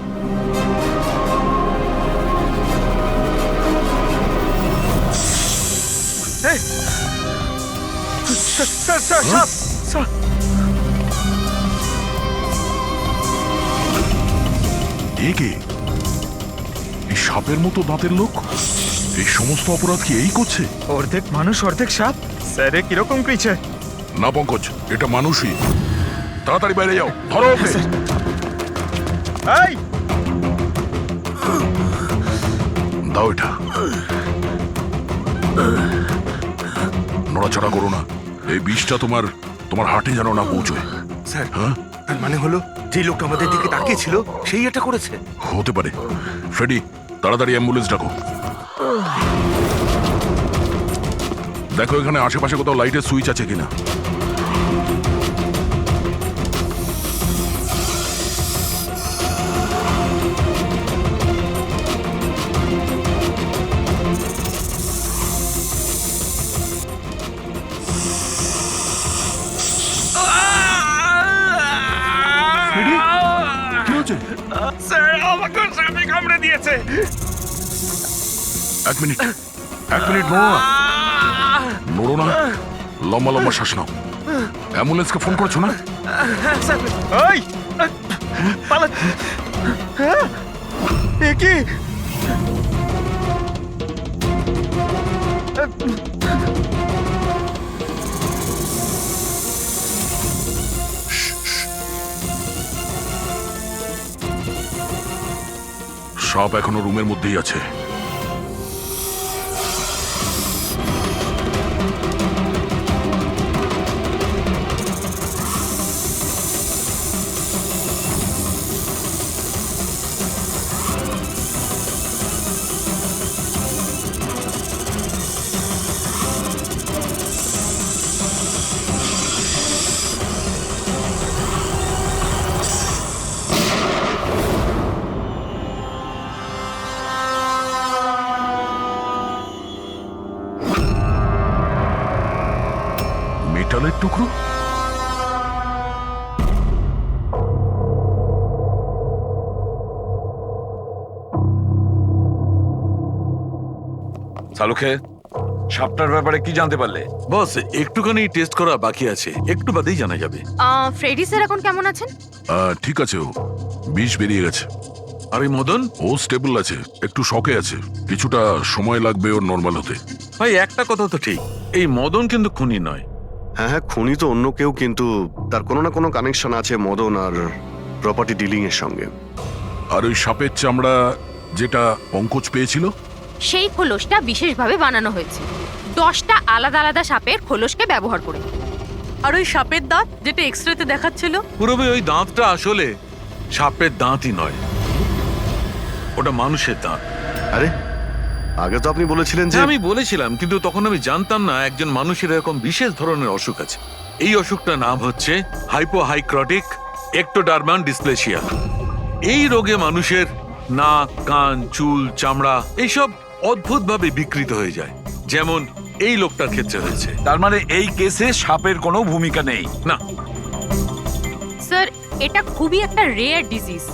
এ কে? এই সাপের মতো দাঁতের লোক, এই সমস্ত অপরাধ কি এই করছে? অর্ধেক মানুষ অর্ধেক সাপ। স্যার, কিরকম ক্রিচার? না পঙ্কজ, এটা মানুষই। তাড়াতাড়ি বাইরে যাও, ধরো ওকে। এই, দাও এটা। নড়াচড়া করো না, এই বিষটা তোমার হার্টে যেন না পৌঁছয়। স্যার, হ্যাঁ, তার মানে হলো যে লোকটা আমাদের দিকে তাকিয়ে ছিল সেই এটা করেছে। হতে পারে। ফ্রেডি, তাড়াতাড়ি অ্যাম্বুলেন্স ডাকো। দেখো এখানে আশেপাশে কোথাও লাইটের সুইচ আছে কিনা। কি হচ্ছে? স্যার, আমাকে সাপে কামড়ে দিয়েছে। এক মিনিট নড়ো না, নড়ো না, লম্বা লম্বা শ্বাস নাও। অ্যাম্বুলেন্সকে ফোন করেছো না? এই, পালা। হ্যাঁ, এ কি? সাপ এখনো রুমের মধ্যেই আছে। সালুখে, সাপটার ব্যাপারে কি জানতে পারলে? বস একটুখানি টেস্ট করা বাকি আছে, একটু বাদেই জানা যাবে। ফ্রেডি স্যার এখন কেমন আছেন? ঠিক আছে, ও বিষ বেরিয়ে গেছে। আর এই মদন? ও স্টেবল আছে, একটু শকে আছে, কিছুটা সময় লাগবে ওর নর্মাল হতে। ভাই একটা কথা তো ঠিক, এই মদন কিন্তু খুনি নয়। হ্যাঁ হ্যাঁ, খুনি তো অন্য কেউ, কিন্তু তার কোনো না কোনো কানেকশন আছে মদন আর প্রপার্টি ডিলিং এর সঙ্গে। আর ওই সাপের চামড়া যেটা পঙ্কজ পেয়েছিল, সেই খোলসটা বিশেষভাবে বানানো হয়েছে 10টা আলাদা আলাদা সাপের খোলসকে ব্যবহার করে। আর ওই সাপের দাঁত যেটা এক্সরেতে দেখাচ্ছিল, পুরোপুরি ওই দাঁতটা আসলে সাপের দাঁতই নয়, ওটা মানুষের দাঁত। আরে আগে তো আপনি বলেছিলেন যে হ্যাঁ, আমি বলেছিলাম, কিন্তু তখন আমি জানতাম না একজন মানুষের এরকম বিশেষ ধরনের অসুখ আছে। এই অসুখটার নাম হচ্ছে হাইপোহাইক্রটিক একটোডার্মান ডিসপ্লেসিয়া। এই রোগে মানুষের নাক, কান, চুল, চামড়া এইসব অদ্ভুতভাবে বিকৃত হয়ে যায়, যেমন এই লোকটার ক্ষেত্রে হয়েছে। তার মানে এই কেসে সাপের কোনো ভূমিকা নেই? না, স্যার, এটা খুবই একটা রেয়ার ডিজিজ।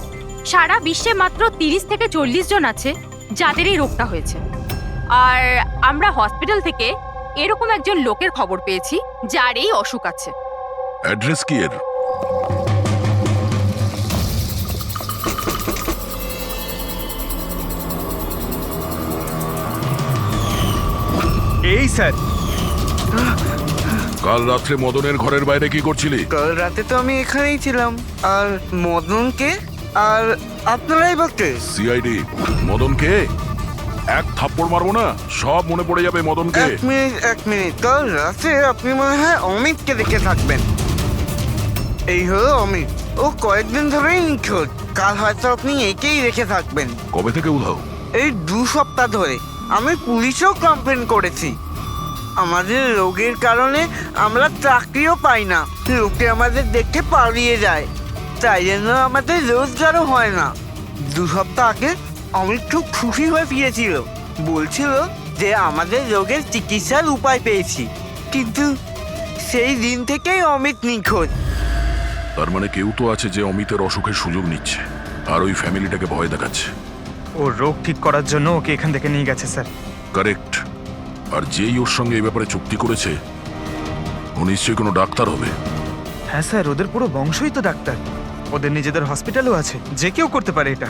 সারা বিশ্বে মাত্র 30 থেকে 40 জন আছে যাদের এই রোগটা হয়েছে। আর আমরা হসপিটাল থেকে এরকম একজন লোকের খবর পেয়েছি যার এই অসুখ আছে। অ্যাড্রেস কি এর? এই স্যার, কাল রাত্রে মদনের ঘরের বাইরে কি করছিলি? কাল রাতে তো আমি এখানেই ছিলাম। আর মদনকে আর আপনারাই বলতে সিআইডি। মদনকে এক থাপ্পড় মারবো না, সব মনে পড়ে যাবে মদনকে। এক মিনিট, কাল রাতে আপনি মনে হয় অমিতকে দেখে থাকবেন। এই হলো অমিত, ও কয়েকদিন ধরেই নিখোঁজ। কাল হয়তো আপনি একেই রেখে থাকবেন। কবে থেকে উধাও? এই 2 সপ্তাহ ধরে। আমি পুলিশেও কমপ্লেন করেছি। আমাদের রোগের কারণে আমরা চাকরিও পাই না, লোকে আমাদের দেখে পালিয়ে যায়, তাই জন্য আমাদের রোজগারও হয় না। 2 সপ্তাহ আগে অমিত খুব খুশি হয়ে ফিরেছিল, বলছিল যে আমাদের রোগের চিকিৎসার উপায় পেয়েছি। কিন্তু সেই দিন থেকেই অমিত নিখোঁজ। তার মানে কেউ তো আছে যে অমিতের অসুখের সুযোগ নিচ্ছে আর ওই ফ্যামিলিটাকে ভয় দেখাচ্ছে। ওর রোগ ঠিক করার জন্য ওকে এখান থেকে নিয়ে গেছে স্যার। কারেক্ট। আর যেই ওর সঙ্গে এই ব্যাপারে চুক্তি করেছে ও নিশ্চয়ই কোনো ডাক্তার হবে। হ্যাঁ স্যার, ওদের পুরো বংশই তো ডাক্তার। ওদের নিজেদের হসপিটালও আছে, যে কেউ করতে পারে এটা।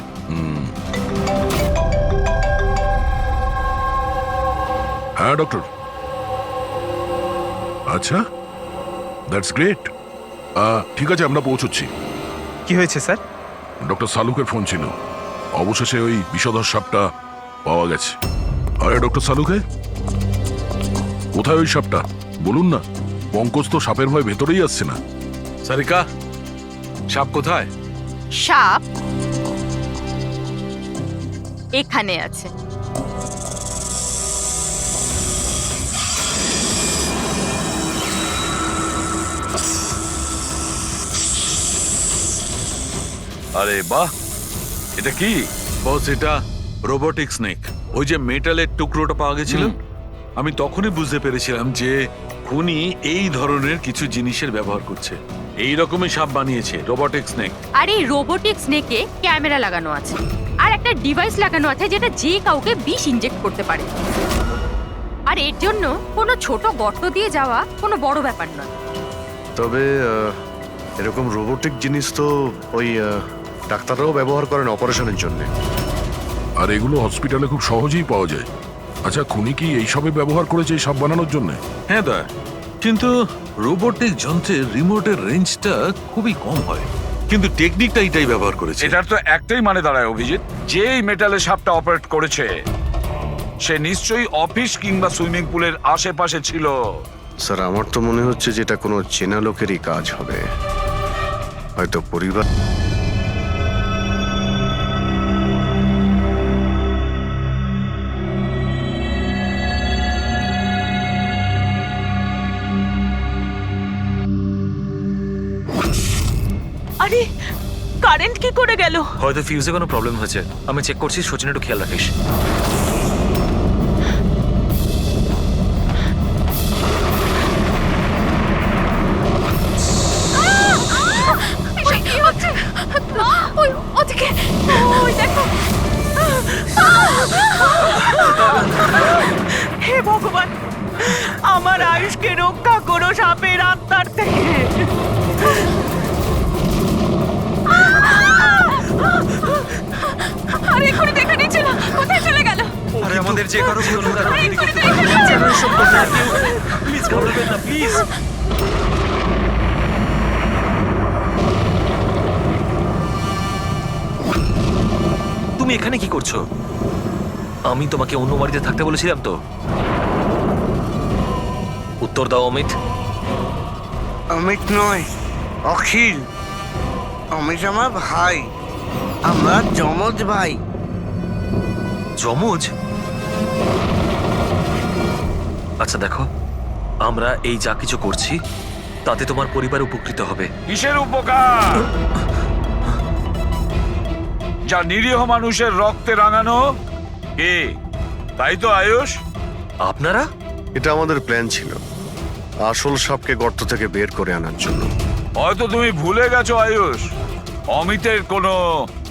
হ্যাঁ ডক্টর। আচ্ছা, দ্যাটস গ্রেট। ঠিক আছে, আমরা পৌঁছচ্ছি। কি হয়েছে স্যার? ডক্টর সালুকের ফোন ছিল, অবশেষে ওই বিষধর সাপটা পাওয়া গেছে। আরে ডক্টর সালুকে, কোথায় ওই সাপটা বলুন না? পঙ্কজ তো সাপের ভয় ভেতরেই আসছে না। সারিকা, সাপ কোথায়? সাপ এখানে আছে। আরে বাহ, এটা কি? বস, এটা রোবোটিক স্নেক। ওই যে মেটালের টুকরোটা পাওয়া গেছিল, আমি তখনই বুঝতে পেরেছিলাম যে খুনি এই ধরনের কিছু জিনিসের ব্যবহার করছে। এই রকমই সাপ বানিয়েছে, রোবোটিক স্নেক। আর এই রোবোটিক স্নেকে ক্যামেরা লাগানো আছে আর একটা ডিভাইস লাগানো আছে যেটা যে কাউকে বিষ ইনজেক্ট করতে পারে। আর এর জন্য কোনো ছোট গর্ত দিয়ে যাওয়া কোনো বড় ব্যাপার নয়। তবে এরকম রোবোটিক জিনিস তো ওই ডাক্তাররাও ব্যবহার করেন অপারেশনের জন্য। আর এগুলো হসপিটালে খুব সহজেই পাওয়া যায়। আচ্ছা, খুনি কি এইসবে ব্যবহার করেছে এই সাপ বানানোর জন্য? হ্যাঁ দা, কিন্তু রোবোটিক যন্ত্রের রিমোটের রেঞ্জটা খুবই কম হয়, কিন্তু টেকনিকটা এটাই ব্যবহার করেছে। এটার তো একটাই মানে দাঁড়ায় অভিজিৎ, যে এই মেটালের সাপটা অপারেট করেছে সে নিশ্চয়ই অফিস কিংবা সুইমিং পুলের আশেপাশে ছিল। স্যার, আমার তো মনে হচ্ছে যে এটা কোনো চেনা লোকেরই কাজ হবে, হয়তো পরিবার। আরে কারেন্ট কি করে গেল? হয়তো ফিউজে কোনো প্রবলেম হয়েছে। আমি চেক করছি, সচিন একটু খেয়াল রাখিস। কি হচ্ছে? ওই ওদিকে, ওই দেখো। সাপের আত্মার থেকে। আরে এক্ষুনি দেখা নিচ্ছে না, কোথায় চলে গেল? আরে আমাদের যে কারো ভুল হলো তারা দেরি করতে পারে প্লিজ ঘাবড়াবেন না প্লিজ তুমি এখানে কি করছো? আমি তোমাকে অন্য বাড়িতে থাকতে বলেছিলাম তো। উত্তর দাও অমিত। অমিত নয়, অখিল। অমিত আমার ভাই, আমরা যমজ ভাই। যমজ? আচ্ছা দেখো, আমরা এই যা কিছু করছি তাতে তোমার পরিবার উপকৃত হবে। কিসের উপকার? যা নিরীহ মানুষের রক্তে রাঙানো কে, তাই তো আয়ুষ? আপনারা? এটা আমাদের প্ল্যান ছিল, আসল সাপকে গর্ত থেকে বের করে আনার জন্য। হয়তো তুমি ভুলে গেছো আয়ুষ, অমিতের কোনো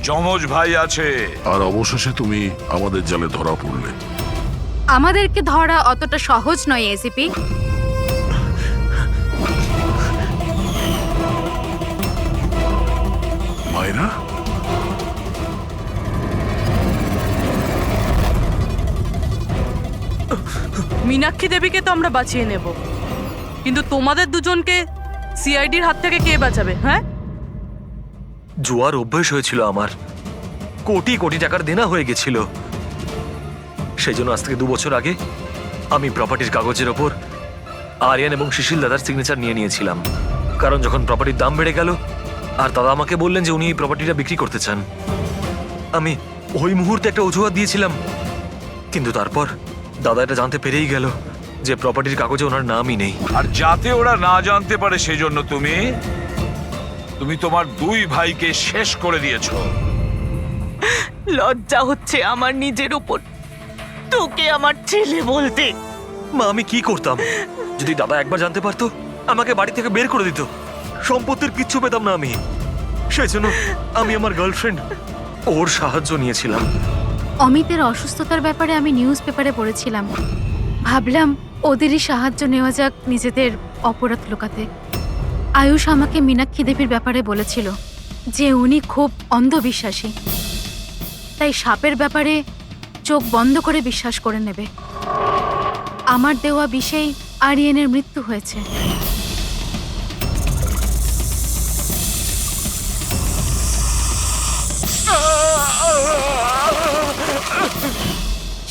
যমজ ভাই আছে। আর অবশেষে তুমি আমাদের জালে ধরা পড়লে। আমাদেরকে ধরা অতটা সহজ নয় এসিপি। মায়েরা, মীনাক্ষী দেবীকে তো আমরা বাঁচিয়ে নেব, কিন্তু তোমাদের দুজনকে সিআইডির হাত থেকে কে বাঁচাবে? হ্যাঁ, জুয়ার অভ্যেস হয়েছিল আমার, কোটি কোটি টাকার দেনা হয়ে গেছিল। সেই জন্য আজ থেকে 2 বছর আগে আমি প্রপার্টির কাগজের ওপর আরিয়ান এবং শিশিল দাদার সিগনেচার নিয়ে নিয়েছিলাম। কারণ যখন প্রপার্টির দাম বেড়ে গেল আর দাদা আমাকে বললেন যে উনি এই প্রপার্টিটা বিক্রি করতে চান, আমি ওই মুহূর্তে একটা অজুহাত দিয়েছিলাম। কিন্তু তারপর দাদা এটা জানতে পেরেই গেল যে প্রপার্টির কাগজে ওনার নামই নেই। আর যাতে ওরা না জানতে পারে সেজন্য তুমি তোমার 2 ভাইকে শেষ করে দিয়েছো। লজ্জা হচ্ছে আমার নিজের উপর, তোকে আমার ছেলে বলতে। মা, আমি কি করতাম? যদি দাদা একবার জানতে পারতো আমাকে বাড়ি থেকে বের করে দিত, সম্পত্তির কিচ্ছু পেতাম না আমি। সেই জন্য আমি আমার গার্লফ্রেন্ড ওর সাহায্য নিয়েছিলাম। অমিতের অসুস্থতার ব্যাপারে আমি নিউজ পেপারে পড়েছিলাম, ভাবলাম ওদেরই সাহায্য নেওয়া যাক নিজেদের অপরাধ লুকাতে। আয়ুষ আমাকে মীনাক্ষী দেবীর ব্যাপারে বলেছিল যে উনি খুব অন্ধবিশ্বাসী, তাই সাপের ব্যাপারে চোখ বন্ধ করে বিশ্বাস করে নেবে। আমার দেওয়া বিষেই আরিয়ানের মৃত্যু হয়েছে।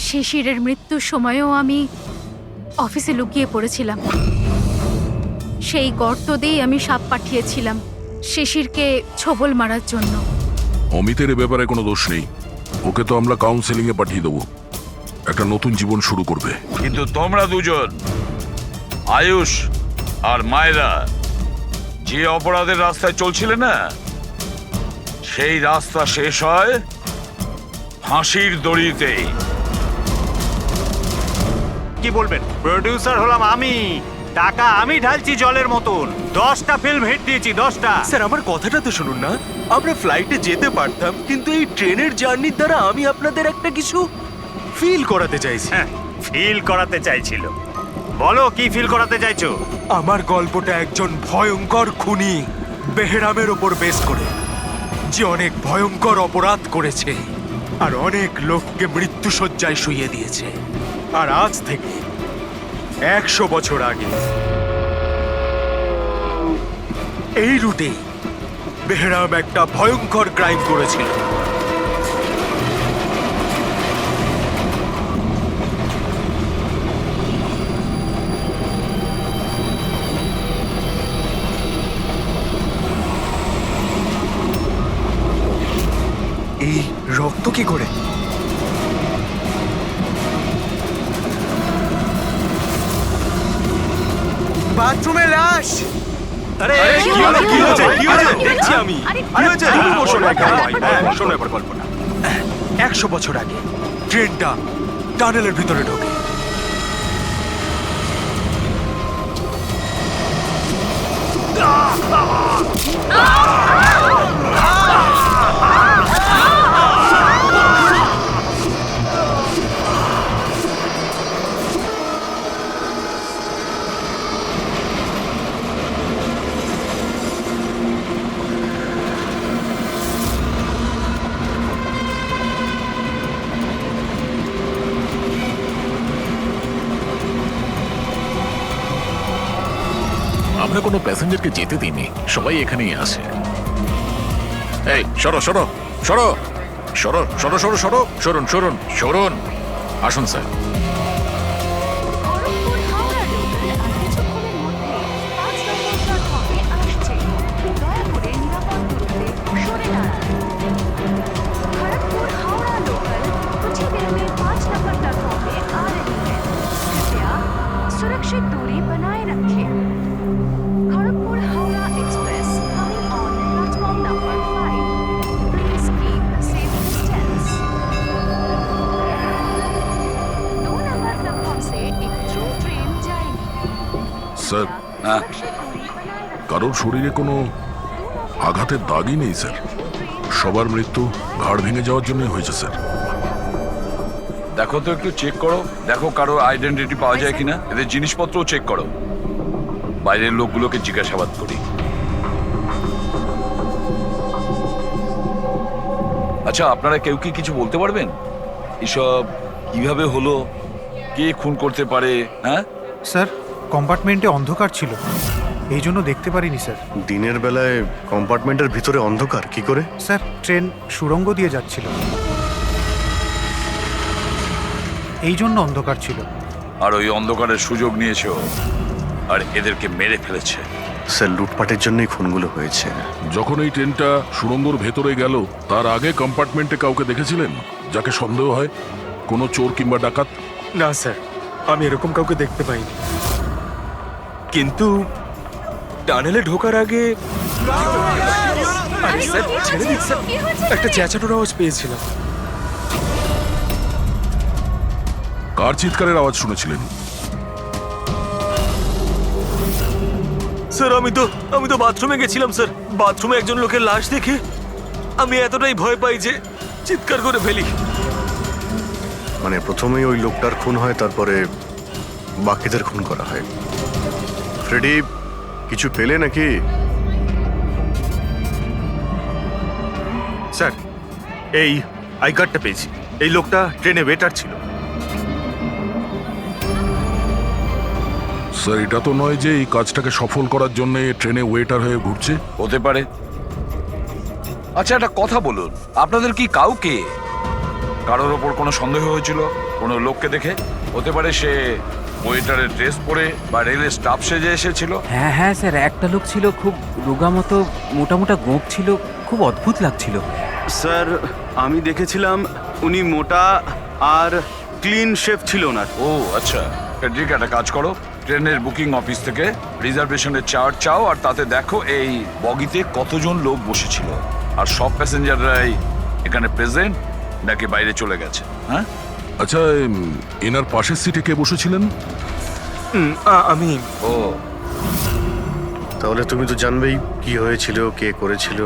শিশিরের মৃত্যুর সময়ও আমি অফিসে লুকিয়ে পড়েছিলাম। সেই গর্ত দিয়েই আমি সাপ পাঠিয়েছিলাম শিশিরকে ছোবল মারার জন্য। অমিতের এ ব্যাপারে কোনো দোষ নেই, ওকে তো আমরা কাউন্সেলিং এ পাঠিয়ে দেবো, একটা নতুন জীবন শুরু করবে। কিন্তু তোমরা দুজন, আয়ুষ আর মায়েরা, যে অপরাধের রাস্তায় চলছিলে না, সেই রাস্তা শেষ হয় ফাঁসির দড়িতে। কি বলবেন? প্রোডিউসার হলাম আমি, টাকা আমি ঢালছি জলের মতন। 10টা ফিল্ম হিট দিয়েছি, 10টা। স্যার আমার কথাটা তো শুনুন না, আমরা ফ্লাইটে যেতে পারতাম, কিন্তু এই ট্রেনের জার্নির দ্বারা আমি আপনাদের একটা কিছু ফিল করাতে চাইছি। ফিল করাতে চাইছিল? বলো কি ফিল করাতে চাইছো? আমার গল্পটা একজন ভয়ঙ্কর খুনি বেহরামের ওপর বেস করে, যে অনেক ভয়ঙ্কর অপরাধ করেছে আর অনেক লোককে মৃত্যুশয্যায় শুইয়ে দিয়েছে। আর আজ থেকে 100 বছর আগে এই রুটে বেহরাম একটা ভয়ঙ্কর ক্রাইম করেছিল। এই রক্ত কি করে? বাথরুমে লাশ। আরে কি হলো? কি হয়েছে? কি হয়েছে? দেখছি আমি। কি হয়েছে? তুমি বসো না এখানে। হ্যাঁ, শোনো এবার গল্পটা। 100 বছর আগে ট্রেনটা টানেলের ভিতরে ঢোকে। ওখানে কোনো প্যাসেঞ্জারকে যেতে দিইনি, সবাই এখানেই আসে। এই সরো সরো সরো সরো সরো সরো সরো সরুন সরুন সরুন, আসুন স্যার। सुरक्षित दूरी बनाए रखें। Kharagpur Howrah express coming on platform number 5। Please keep the safe distance. 2 number platform से एक थ्रू ट्रेन जाएगी। স্যার, হ্যাঁ सुरक्षित दूरी बनाए रखें। কারোর শরীরে কোনো আঘাতের দাগই নেই স্যার। সবার মৃত্যু ঘাড় ভেঙে যাওয়ার জন্যই হয়েছে স্যার। দেখো তো একটু চেক করো, দেখো কারো আইডেন্টিটি পাওয়া যায় কিনা, এদের জিনিসপত্রও চেক করো। বাইরের লোকগুলোকে জিজ্ঞাসাবাদ করি। আচ্ছা, আপনারা কেউ কি কিছু বলতে পারবেন? এসব কিভাবে হলো, কে খুন করতে পারে? হ্যাঁ স্যার, কম্পার্টমেন্টে অন্ধকার ছিল, এই জন্য দেখতে পারিনি স্যার। দিনের বেলায় কম্পার্টমেন্টের ভিতরে অন্ধকার কি করে? স্যার, ট্রেন সুড়ঙ্গ দিয়ে যাচ্ছিল, এই জন্য অন্ধকার ছিল। আর ওই অন্ধকারের সুযোগ নিয়েছে ও, আর এদেরকে মেরে ফেলেছে। স্যার, লুটপাটের জন্যই খুনগুলো হয়েছে। যখন এই ট্রেনটা সুড়ঙ্গর ভেতরে গেল, তার আগে কম্পার্টমেন্টে কাউকে দেখেছিলেন যাকে সন্দেহ হয়? কোনো চোর কিংবা ডাকাত? না স্যার, আমি এরকম কাউকে দেখতে পাইনি, কিন্তু টানেলে ঢোকার আগে আরে স্যার, ছেড়ে দিন স্যার, একটা চেঁচানোর আওয়াজ পেয়েছিলাম। কার চিৎকারের আওয়াজ শুনেছিলেন? স্যার, আমি তো বাথরুমে গেছিলাম স্যার। বাথরুমে একজন লোকের লাশ দেখে আমি এতটাই ভয় পাই যে চিৎকার করে ফেলি। মানে প্রথমেই ওই লোকটার খুন হয়, তারপরে বাকিদের খুন করা হয়। ফ্রেডি, কিছু পেলে নাকি? স্যার, এই আই কার্ডটা পেয়েছি। এই লোকটা ট্রেনে ওয়েটার ছিল। স্যার, এটা তো নয় যে এই কাজটাকে সফল করার জন্য ট্রেনে ওয়েটার হয়ে ঘুরছে। হতে পারে। আচ্ছা, একটা কথা বলুন, আপনাদের কি কাউকে কারোর ওপর কোনো সন্দেহ হয়েছিল কোনো লোককে দেখে? হতে পারে সে ওয়েটারের ড্রেস পরে বা রেলের স্টাফ সেজে এসেছিল। হ্যাঁ হ্যাঁ স্যার, একটা লোক ছিল, খুব রোগা মতো, মোটা মোটা গোঁফ ছিল, খুব অদ্ভুত লাগছিল। স্যার, আমি দেখেছিলাম উনি মোটা আর ক্লিন শেফ ছিল ওনার। ও আচ্ছা, ফেডরিক, একটা কাজ করো, ট্রেনের বুকিং অফিস থেকে রিজার্ভেশনের চার্ট চাও, আর তাতে দেখো এই বগিতে কতজন লোক বসেছিল, আর সব প্যাসেঞ্জাররাই এখানে প্রেজেন্ট নাকি বাইরে চলে গেছে। হ্যাঁ আচ্ছা, এনার পাশের সিটে কে বসেছিলেন? আমি। ও, তাহলে তুমি তো জানবেই কি হয়েছিল, কে করেছিল।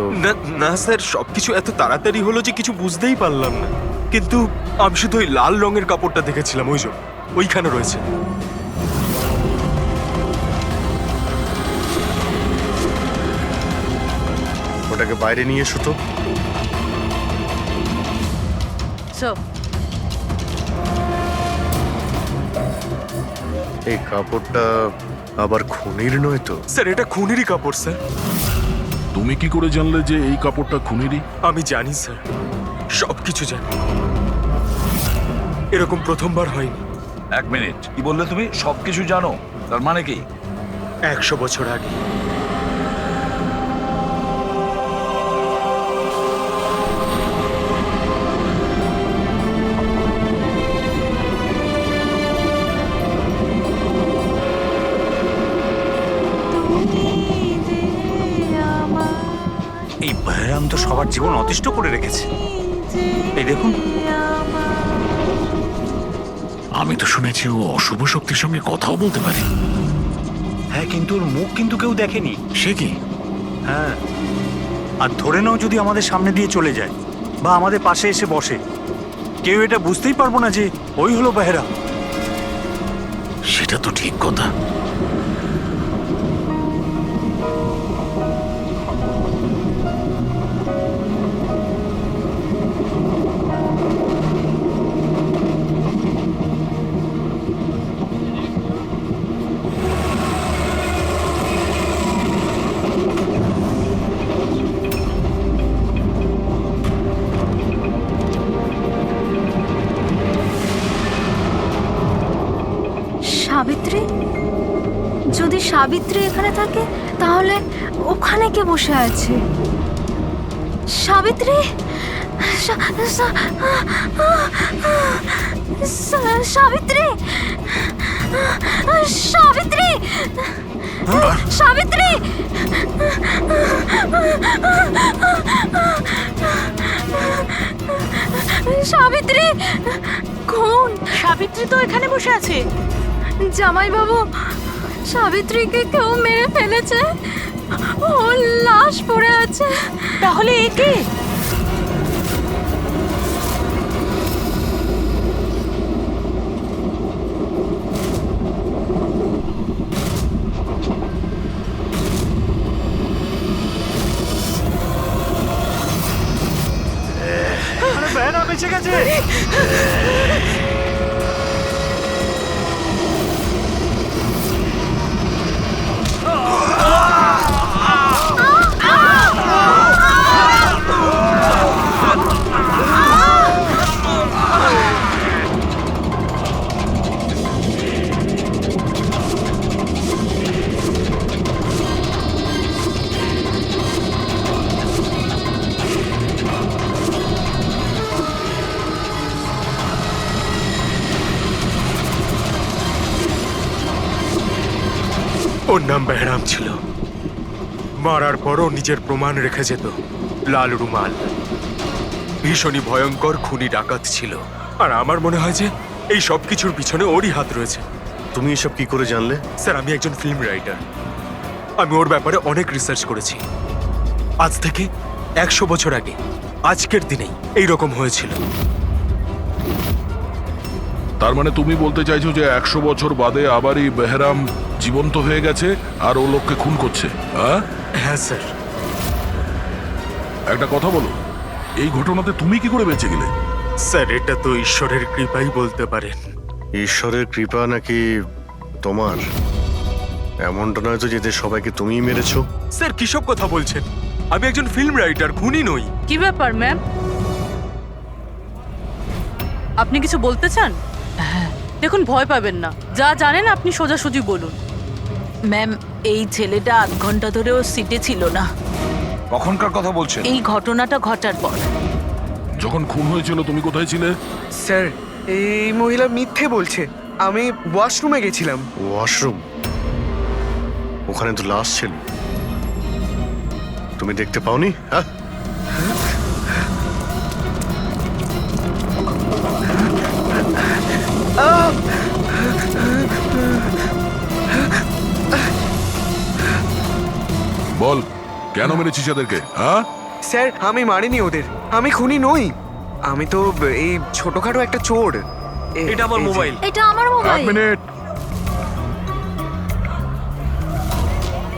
না স্যার, সবকিছু এত তাড়াতাড়ি হলো যে কিছু বুঝতেই পারলাম না, কিন্তু আমি শুধু ওই লাল রঙের কাপড়টা দেখেছিলাম, ওই যে ওইখানে রয়েছে। ওটাকে বাইরে নিয়ে এসো তো। স্যার, এই কাপড়টা আবার খুনির নয় তো? স্যার, এটা খুনেরই কাপড় স্যার। তুমি কি করে জানলে যে এই কাপড়টা খুনেরই? আমি জানি স্যার, সবকিছু জানি। এরকম প্রথমবার হয়নি। এক মিনিট, কি বললে তুমি? সবকিছু জানো, তার মানে কি? 100 বছর আগে এই বহরাম তো সবার জীবন অতিষ্ঠ করে রেখেছে। এই দেখুন, আমি তো শুনেছি ও অশুভ শক্তির সঙ্গে কথাও বলতে পারে। হ্যাঁ, কিন্তু ওর মুখ কিন্তু কেউ দেখেনি। সে কি? হ্যাঁ, আর ধরে নাও যদি আমাদের সামনে দিয়ে চলে যায় বা আমাদের পাশে এসে বসে, কেউ এটা বুঝতেই পারবো না যে ওই হলো বেহরা। সেটা তো ঠিক কথা। সাবিত্রী এখানে থাকে, তাহলে ওখানে কে বসে আছে? সাবিত্রী, সাবিত্রী, সাবিত্রী, সাবিত্রী, সাবিত্রী, কোন সাবিত্রী তো এখানে বসে আছে। জামাইবাবু, সাবিত্রীকে কেউ মেরে ফেলেছে, ও লাশ পড়ে আছে। তাহলে এ কে? বেহরাম এসে গেছে। ওর নাম বেহরাম ছিল। মারার পরও নিজের প্রমাণ রেখে যেত, লাল রুমাল। ভীষণই ভয়ঙ্কর খুনি ডাকাত ছিল। আর আমার মনে হয় যে এই সব কিছুর পিছনে ওরই হাত রয়েছে। তুমি এসব কি করে জানলে? স্যার, আমি একজন ফিল্ম রাইটার। আমি ওর ব্যাপারে অনেক রিসার্চ করেছি। আজ থেকে 100 বছর আগে আজকের দিনেই এইরকম হয়েছিল। তার মানে তুমি বলতে চাইছো যে 100 বছর বাদে আবারই বেহরাম জীবন্ত হয়ে গেছে আর ও লোককে খুন করছে? হ্যাঁ স্যার। একটা কথা বলো, এই ঘটনাতে তুমি কি করে বেঁচে গেলে? স্যার, এটা তো ঈশ্বরের কৃপাই বলতে পারেন। ঈশ্বরের কৃপা নাকি তোমার? এমনটা নয় তো যে এদের সবাইকে তুমিই মেরেছো? স্যার, কিসব কথা বলছেন? আমি একজন ফিল্ম রাইটার, খুনি নই। কি ব্যাপার ম্যাম, আপনি কিছু বলতে চান? দেখুন, ভয় পাবেন না, যা জানেন আপনি সোজাসুজি বলুন। ম্যাম, এই ছেলেটা 8 ঘন্টা ধরেও সিটে ছিল না। কখনকার কথা বলছেন? এই ঘটনাটা ঘটার পর। যখন খুন হয়েছিল তুমি কোথায় ছিলে? স্যার, এই মহিলা মিথ্যে বলছে। আমি ওয়াশরুমে গেছিলাম। ওয়াশরুম? ওখানে তো লাশ ছিল, তুমি দেখতে পাওনি? হ্যাঁ, বল, কেন মেরেছিস এদেরকে? হ্যাঁ স্যার, আমি মারিনি ওদের। আমি খুনি নই। আমি তো এই ছোটখাটো একটা চোর। এটা আমার মোবাইল। এটা আমার এক মোবাইল। মিনিট,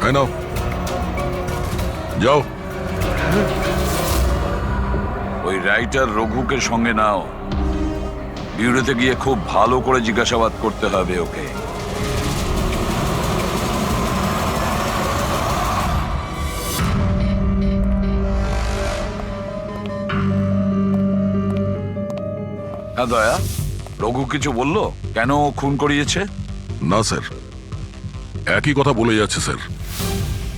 এই নাও, যাও। ওই রাইটার রঘুকে সঙ্গে নাও। বিউরোতে গিয়ে খুব ভালো করে জিজ্ঞাসাবাদ করতে হবে ওকে। হ্যাঁ দয়া, রঘু কিছু বললো কেন ও খুন করিয়েছে? না স্যার, একই কথা বলে যাচ্ছে স্যার।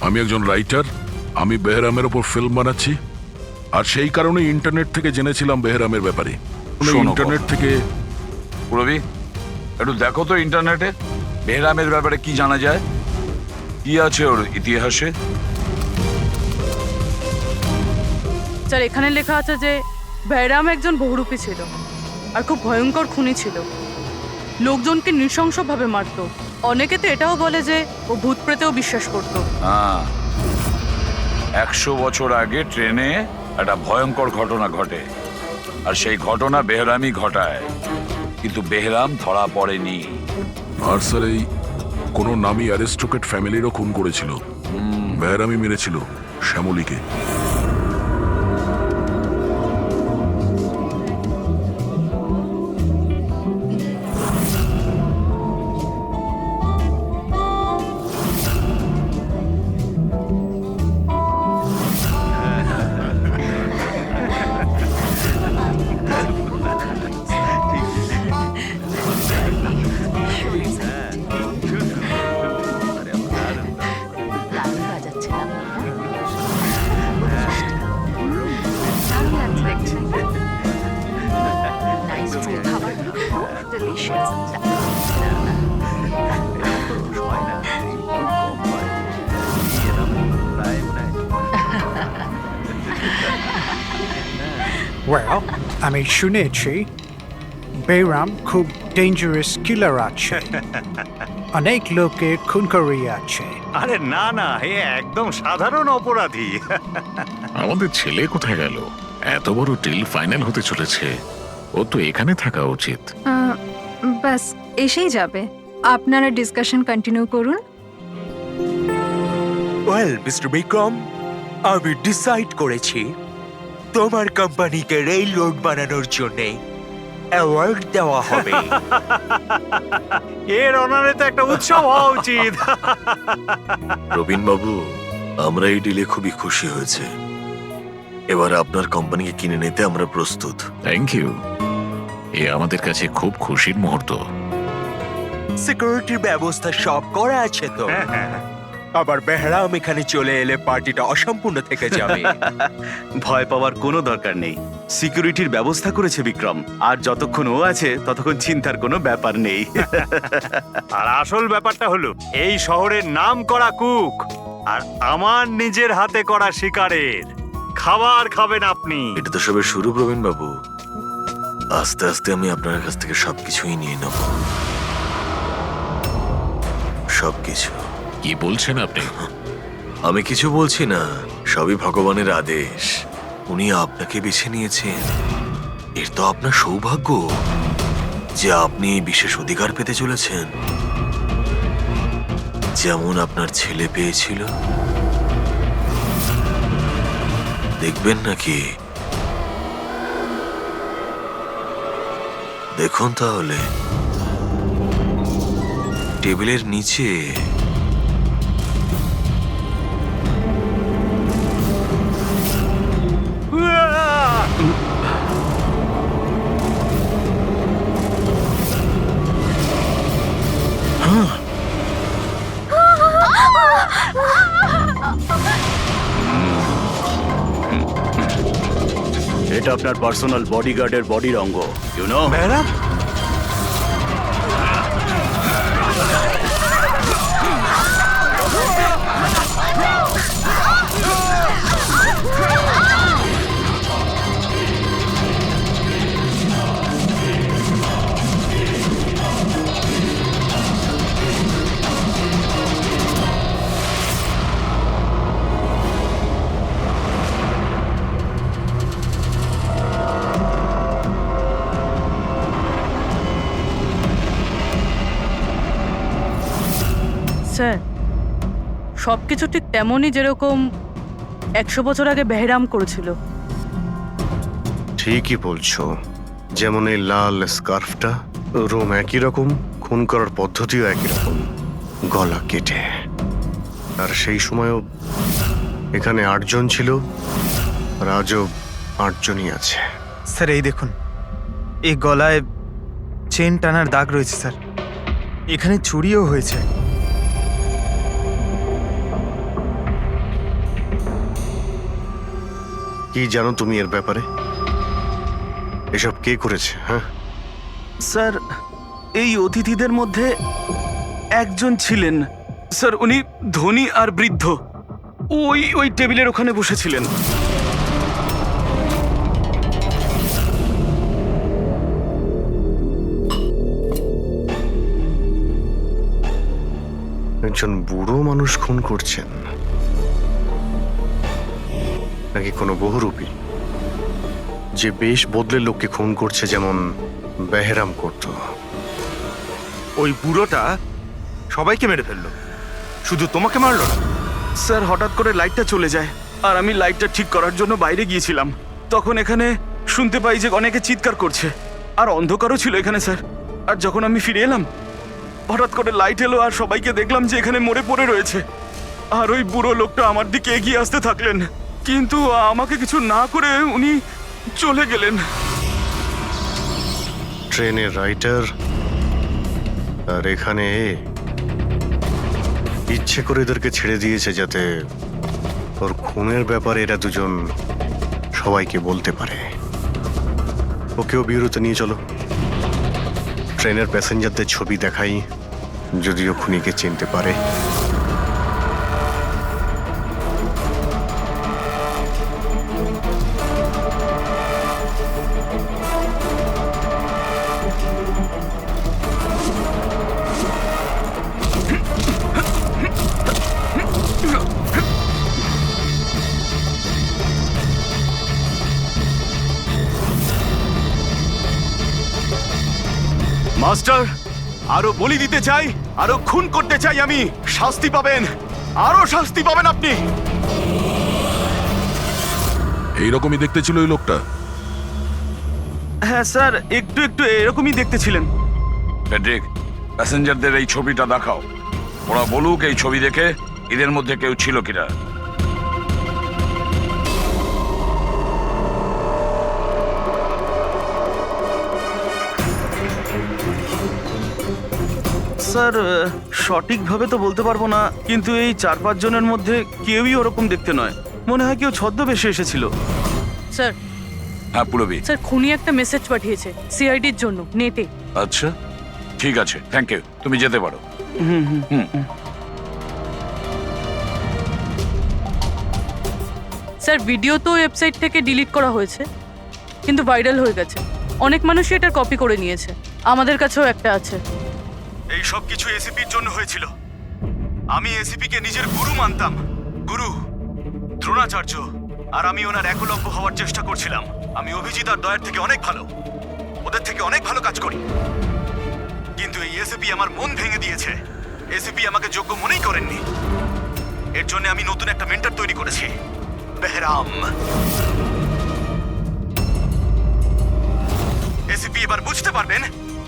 আমি একজন রাইটার, আমি বেহরামের ওপর ফিল্ম বানাচ্ছি, আর সেই কারণে ইন্টারনেট থেকে জেনেছিলাম বেহরামের ব্যাপারে। ইন্টারনেট থেকে। রবি, একটু দেখো তো ইন্টারনেটে বেহরামের ব্যাপারে কি জানা যায়, কি আছে ওর ইতিহাসে। স্যার, এখানে লেখা আছে যে বেহরাম একজন বহুরূপী ছিল আর খুব ভয়ঙ্কর খুনি ছিল। লোকজনকে নৃশংসভাবে মারতো। অনেকে তো এটাও বলে যে ও ভূত প্রেতেও বিশ্বাস করতো। হ্যাঁ, 100 বছর আগে ট্রেনে একটা ভয়ঙ্কর ঘটনা ঘটে, আর সেই ঘটনা বেহরামই ঘটায়, কিন্তু বেহরাম ধরা পড়েনি। আর স্যার, এই কোনো নামী অ্যারিস্টোক্রেট ফ্যামিলিরও খুন করেছিল। বেহরামই মেরেছিল শ্যামলীকে। ওয়েল আমি শুনেছি বেরাম খুব ডেঞ্জারাস কিলার আছে অনেক লোকের খুন করিয়াছে। আরে না না, এ একদম সাধারণ অপরাধী। আমাদের ছেলে কোথায় গেল? এত বড় ডিল ফাইনাল হতে চলেছে, ও তো এখানে থাকা উচিত। বাস এসেই যাবে, আপনারা ডিসকাশন কন্টিনিউ করুন। ওয়েল মিস্টার বিক্রম, আমি ডিসাইড করেছি তোমার কোম্পানিকে রেল রোড বানানোর জন্য অ্যাওয়ার্ড দেওয়া হবে। এর অনারে তো একটা উৎসব হওয়া উচিত। রবিন বাবু, আমরা এই ডিলে খুবই খুশি হয়েছে। এবার আপনার কোম্পানিকে কিনে নিতে আমরা প্রস্তুত। থ্যাংক ইউ, এ আমাদের কাছে খুব খুশির মুহূর্ত। সিকিউরিটির ব্যবস্থা সব করা আছে তো? আবার বেহরাম এখানে চলে এলে পার্টিটা অসম্পূর্ণ থেকে যাবে। ভয় পাওয়ার কোনো দরকার নেই, সিকিউরিটির ব্যবস্থা করেছে বিক্রম, আর যতক্ষণ ও আছে ততক্ষণ চিন্তার কোনো ব্যাপার নেই। আর আসল ব্যাপারটা হলো এই শহরের নাম করা কুক আর আমার নিজের হাতে করা শিকারের খাবার খাবেন আপনি। এটা তো সবে শুরু প্রবীণ বাবু, আস্তে আস্তে আমি আপনার কাছ থেকে সবকিছুই নিয়ে নেব, সবকিছু। কি বলছেন আপনি? আমি কিছু বলছি না, সবই ভগবানের আদেশ। উনি আপনাকে বেছে নিয়েছেন, এর তো আপনার সৌভাগ্য যে আপনি এই বিশেষ অধিকার পেতে চলেছেন, যেমন আপনার ছেলে পেয়েছিল। দেখবেন নাকি? দেখুন তাহলে, টেবিলের নিচে এটা আপনার পার্সোনাল বডিগার্ডের বডির অঙ্গ, ইউ নো। ম্যাডাম, স্যার, সব কিছু ঠিক তেমনই যেরকম 100 বছর আগে বেহরাম করেছিল। ঠিকই বলছো, যেমন এই লাল স্কার্ফটা, রুম একই রকম, খুন করার পদ্ধতিও একই রকম, গলা কেটে। আর সেই সময়ও এখানে 8 জন ছিল, আর আজও 8 জনই আছে। স্যার এই দেখুন, এই গলায় চেন টানার দাগ রয়েছে স্যার, এখানে চুরিও হয়েছে। কি জানো তুমি এর ব্যাপারে? এসব কে করেছে? হ্যাঁ স্যার, এই অতিথিদের মধ্যে একজন ছিলেন স্যার, উনি ধনী আর বৃদ্ধ, ওই টেবিলের ওখানে বসেছিলেন। একজন বুড়ো মানুষ খুন করছেন, নাকি কোনো বহুরূপী যে বেশ বদলে লোককে খুন করছে, যেমন বেহরাম করত? ওই বুড়োটা সবাইকে মেরে ফেললো, শুধু তোমাকে মারলো না। স্যার, হঠাৎ করে লাইটটা চলে যায়, আর আমি লাইটটা ঠিক করার জন্য বাইরে গিয়েছিলাম। তখন এখানে শুনতে পাই যে অনেকে চিৎকার করছে, আর অন্ধকারও ছিল এখানে স্যার। আর যখন আমি ফিরে এলাম, হঠাৎ করে লাইট এলো, আর সবাইকে দেখলাম যে এখানে মরে পড়ে রয়েছে। আর ওই বুড়ো লোকটা আমার দিকে এগিয়ে আসতে থাকলেন, কিন্তু আমাকে কিছু না করে উনি চলে গেলেন। ট্রেনের রাইটার আর এখানে ইচ্ছে করে এদেরকে ছেড়ে দিয়েছে যাতে ওর খুনের ব্যাপারে এরা দুজন সবাইকে বলতে পারে। ওকেও বিউরোতে নিয়ে চলো, ট্রেনের প্যাসেঞ্জারদের ছবি দেখাই, যদিও খুনিকে চিনতে পারে। মাস্টার, আরো বলি দিতে চাই, আরো খুন করতে চাই আমি। শাস্তি পাবেন, আরো শাস্তি পাবেন আপনি। এইরকমই দেখতে ছিল ওই লোকটা। হ্যাঁ স্যার, একটু একটু এরকমই দেখতে ছিলেন। ফেডরিক, প্যাসেঞ্জারদের এই ছবিটা দেখাও। ওরা বলুক এই ছবি দেখে এদের মধ্যে কেউ ছিল কিনা। স্যার, সঠিকভাবে তো বলতে পারবো না, কিন্তু এই 4-5 জনের মধ্যে কেউই ওরকম দেখতে নয়। মনে হয় কেউ ছদ্মবেশে এসেছিল। স্যার, হ্যাঁ পুরবি। স্যার খুনি একটা মেসেজ পাঠিয়েছে সিআইডির জন্য নেটে। আচ্ছা, ঠিক আছে, থ্যাংক ইউ, তুমি যেতে পারো। স্যার, ভিডিও তো ওয়েবসাইট থেকে ডিলিট করা হয়েছে, কিন্তু ভাইরাল হয়ে গেছে। অনেক মানুষই এটা কপি করে নিয়েছে। আমাদের কাছেও একটা আছে। এই সব কিছু এসিপির জন্য হয়েছিল। আমি এসিপি কে নিজের গুরু মানতাম, গুরু দ্রোণাচার্য, আর আমি ওনার একলব্য হওয়ার চেষ্টা করছিলাম। আমি অভিজিৎ আর দয়ার থেকে অনেক ভালো, ওদের থেকে অনেক ভালো কাজ করি। কিন্তু এই এসিপি আমার মন ভেঙে দিয়েছে। এসিপি আমাকে যোগ্য মনেই করেননি। এর জন্য আমি নতুন একটা মেন্টর তৈরি করেছি, বেহরাম। এসিপি এবার বুঝতে পারবেন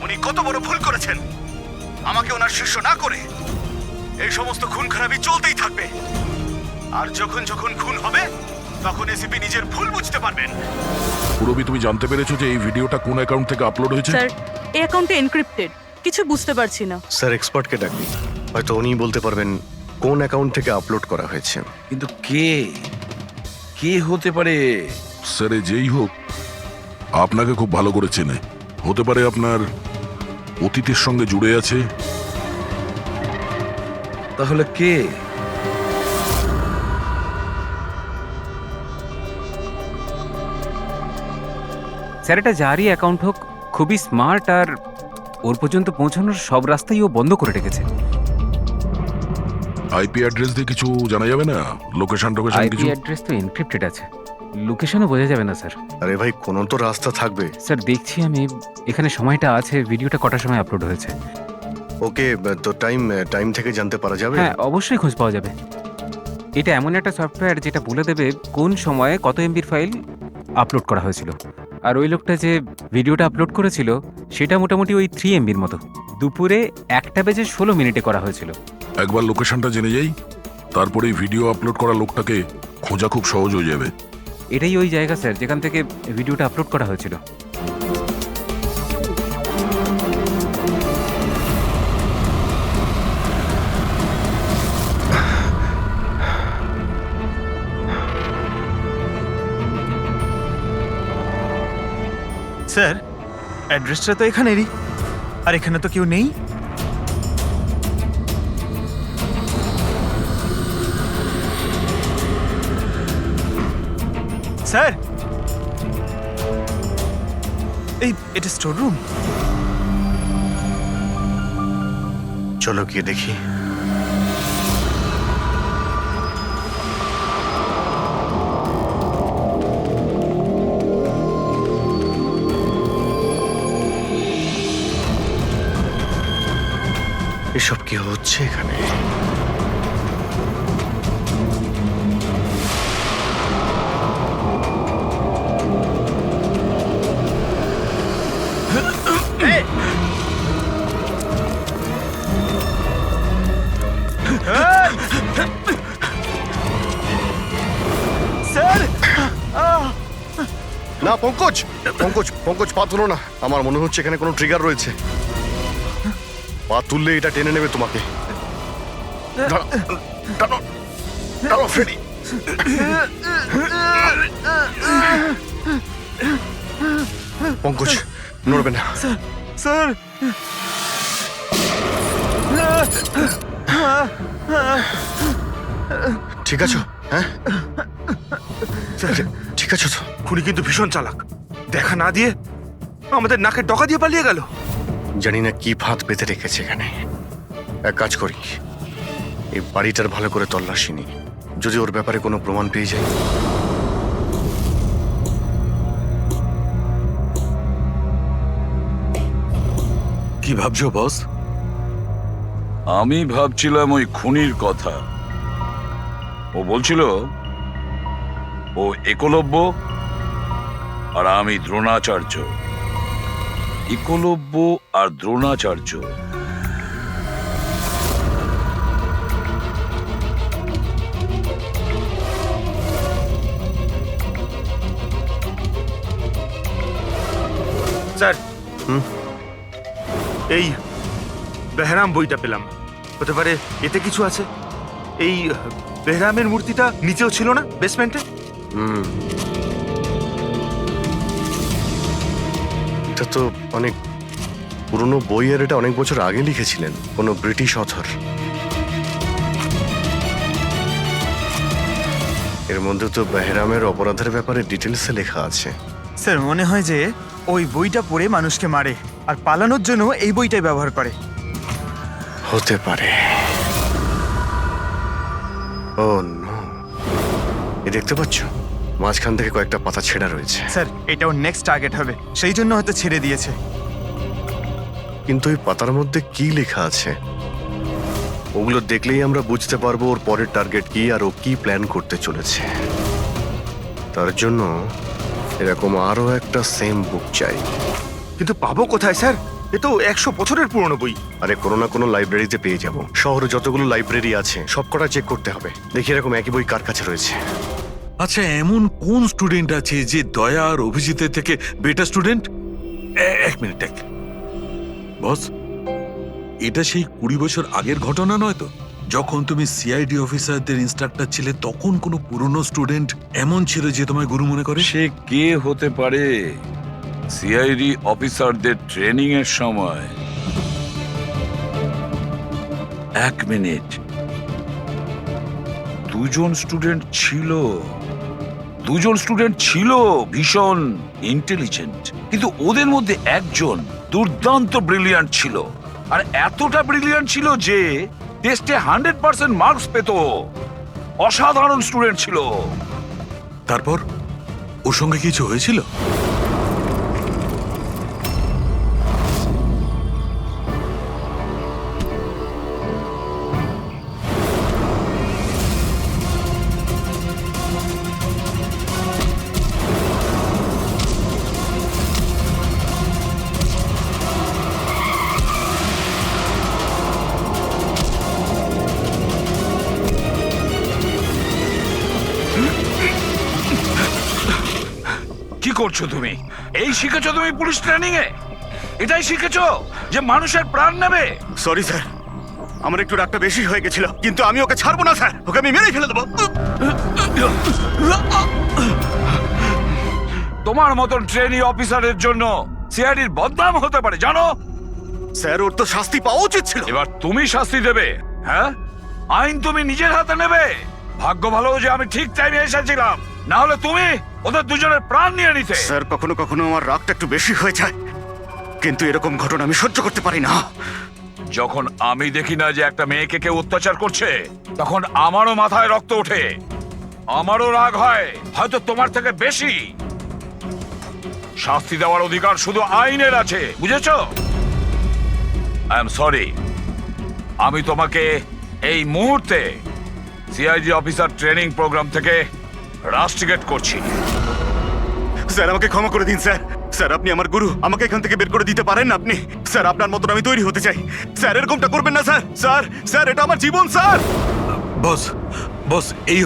উনি কত বড় ভুল করেছেন। আমাকে ওনার শিষ্য না করে এই সমস্ত খুন খারাপি চলতেই থাকবে। আর যখন যখন খুন হবে তখন এসিপি নিজের ভুল বুঝতে পারবেন। পুরবি, তুমি জানতে পেরেছো যে এই ভিডিওটা কোন অ্যাকাউন্ট থেকে আপলোড হয়েছে? স্যার, এই অ্যাকাউন্টে এনক্রিপ্টেড, কিছু বুঝতে পারছি না। স্যার, এক্সপার্টকে ডাকবি, হয়তো উনিই বলতে পারবেন কোন অ্যাকাউন্ট থেকে আপলোড করা হয়েছে। কিন্তু কে কে হতে পারে? স্যার, যেই হোক আপনাকে খুব ভালো করে চেনে। হতে পারে আপনার অতীতের সঙ্গে জুড়ে আছে। তাহলে কে? স্যার, এটা যারই অ্যাকাউন্ট হোক, খুবই স্মার্ট, আর ওর পর্যন্ত পৌঁছানোর সব রাস্তাই ও বন্ধ করে রেখেছে। আইপি অ্যাড্রেস দিয়ে কিছু জানা যাবে না? লোকেশন টোকেশন আইপি কিছু? অ্যাড্রেস তো এনক্রিপ্টেড আছে, লোকেশনও বোঝা যাবে না স্যার। আরে ভাই, কোনো তো রাস্তা থাকবে। স্যার, দেখছি আমি, এখানে সময়টা আছে, ভিডিওটা কটার সময় আপলোড হয়েছে। ওকে, তো টাইম থেকে জানতে পারা যাবে? হ্যাঁ, অবশ্যই খোঁজ পাওয়া যাবে। এটা এমন একটা সফটওয়্যার যেটা বলে দেবে কোন সময়ে কত এমবির ফাইল আপলোড করা হয়েছিল। আর ওই লোকটা যে ভিডিওটা আপলোড করেছিল সেটা মোটামুটি ওই 3 এমবির মতো। দুপুরে 1:16 করা হয়েছিল। একবার লোকেশনটা জেনে যাই, তারপরে ভিডিও আপলোড করা লোকটাকে খোঁজা খুব সহজ হয়ে যাবে। এটাই ওই জায়গা স্যার যেখান থেকে ভিডিওটা আপলোড করা হয়েছিল। স্যার, অ্যাড্রেসটা তো এখানেরই, আর এখানে তো কেউ নেই। স্যার, এটা স্টোর রুম। চলো গিয়ে দেখি। এসব কি হচ্ছে এখানে? স্যার, না, পঙ্কজ পঙ্কজ পঙ্কজ, পা তুলো না। আমার মনে হচ্ছে এখানে কোনো ট্রিগার রয়েছে। পা তুললে এটা টেনে নেবে তোমাকে। দাঁড়াও ফ্রেডি। পঙ্কজ, নড়বে না। স্যার, ঠিক আছো? হ্যাঁ, ঠিক আছো তো? খুনি কিন্তু ভীষণ চালাক, দেখা না দিয়ে আমাদের নাকের ডগা দিয়ে পালিয়ে গেল। জানি না কি ফাঁদ পেতে রেখেছে এখানে। এক কাজ করি, এই বাড়িটার ভালো করে তল্লাশি নি, যদি ওর ব্যাপারে কোনো প্রমাণ পেয়ে যাই। কি ভাবছো বস? আমি ভাবছিলাম ওই খুনির কথা। ও বলছিল ও একলব্য আর আমি দ্রোণাচার্য। একলব্য আর দ্রোণাচার্য। স্যার এই বেহরাম বইটা পেলাম, হতে পারে এতে কিছু আছে। এই বেহরামের মূর্তিটা নিচেও ছিল না বেসমেন্টে? এটা তো অনেক পুরনো বই, আর এটা অনেক বছর আগে লিখেছিলেন কোনো ব্রিটিশ অথর। এর মধ্যে তো বেহরামের অপরাধের ব্যাপারে ডিটেলসে লেখা আছে। স্যার মনে হয় যে ওই বইটা পড়ে মানুষকে মারে আর পালানোর জন্য এই বইটাই ব্যবহার করে। হতে পারে। ও নো, এ দেখতে পাচ্ছ মাঝখান থেকে কয়েকটা পাতা ছেঁড়া রয়েছে। স্যার এটা ওর নেক্সট টার্গেট হবে, সেই জন্য হয়তো ছেড়ে দিয়েছে। কিন্তু ওই পাতার মধ্যে কি লেখা আছে ওগুলো দেখলেই আমরা বুঝতে পারবো ওর পরের টার্গেট কি আর ও কি প্ল্যান করতে চলেছে। তার জন্য এরকম আরো একটা সেম বুক চাই। কিন্তু পাবো কোথায় স্যার? এ তো 100 বছরের পুরনো বই। আরে কোনো না কোনো লাইব্রেরিতে পেয়ে যাব। শহরে যতগুলো লাইব্রেরি আছে সবকটা চেক করতে হবে, দেখি এরকম একই বই কার কাছে রয়েছে। আচ্ছা, এমন কোন স্টুডেন্ট আছে যে দয়া আর অভিজিতের থেকে বেটার স্টুডেন্ট? এক মিনিট বস, এটা সেই 20 বছর আগের ঘটনা নয় তো? যখন তুমি সিআইডি অফিসারদের ইনস্ট্রাক্টর ছিলে তখন কোনো পুরনো স্টুডেন্ট এমন ছিল যে তোমায় গুরু মনে করে? সে কে হতে পারে? সিআইডি অফিসারদের ট্রেনিং এর সময়। এক মিনিট, দুজন স্টুডেন্ট ছিল ভীষণ ইন্টেলিজেন্ট, কিন্তু ওদের মধ্যে একজন দুর্দান্ত ব্রিলিয়ান্ট ছিল, আর এতটা ব্রিলিয়ান্ট ছিল যে টেস্টে 100% মার্কস পেত। অসাধারণ স্টুডেন্ট ছিল। তারপর ওর সঙ্গে কিছু হয়েছিল? কি করছো তুমি? এই শিখেছো তুমি পুলিশ ট্রেনিং এ? এটাই শিখেছো যে মানুষের প্রাণ নেবে? সরি স্যার, আমার একটু রাগটা বেশি হয়ে গেছিল, কিন্তু আমি ওকে ছাড়বো না স্যার, ওকে আমি মেরেই ফেলে দেবো। তোমার মতন ট্রেনি অফিসারের জন্য সিআইডির বদনাম হতে পারে, জানো? স্যার ওর তো শাস্তি পাওয়া উচিত ছিল। এবার তুমি শাস্তি দেবে। হ্যাঁ, আইন তুমি নিজের হাতে নেবে। ভাগ্য ভালো যে আমি ঠিক টাইমে এসেছিলাম, না হলে তুমি ওদের দুজনের প্রাণ নিয়ে নিতে। স্যার কখনো কখনো আমার রাগটা একটু বেশি হয়ে যায়, কিন্তু এরকম ঘটনা আমি সহ্য করতে পারি না। যখন আমি দেখি না যে একটা মেয়েকে কেউ অত্যাচার করছে, তখন আমারও মাথায় রক্ত ওঠে, আমারও রাগ হয়, হয়তো তোমার থেকে বেশি। শাস্তি দেওয়ার অধিকার শুধু আইনের আছে, বুঝেছো? আই এম সরি, আমি তোমাকে এই মুহূর্তে সিআইডি অফিসার ট্রেনিং প্রোগ্রাম থেকে রাস্টিকেট করছি। স্যার আমাকে ক্ষমা করে দিন স্যার। স্যার আপনি আমার গুরু, আমাকে এখান থেকে বের করে দিতে পারেন না আপনি? স্যার আপনার মতন আমি তৈরি হতে চাই। স্যার এরকমটা করবেন না স্যার। স্যার স্যার এটা আমার জীবন স্যার। বস এই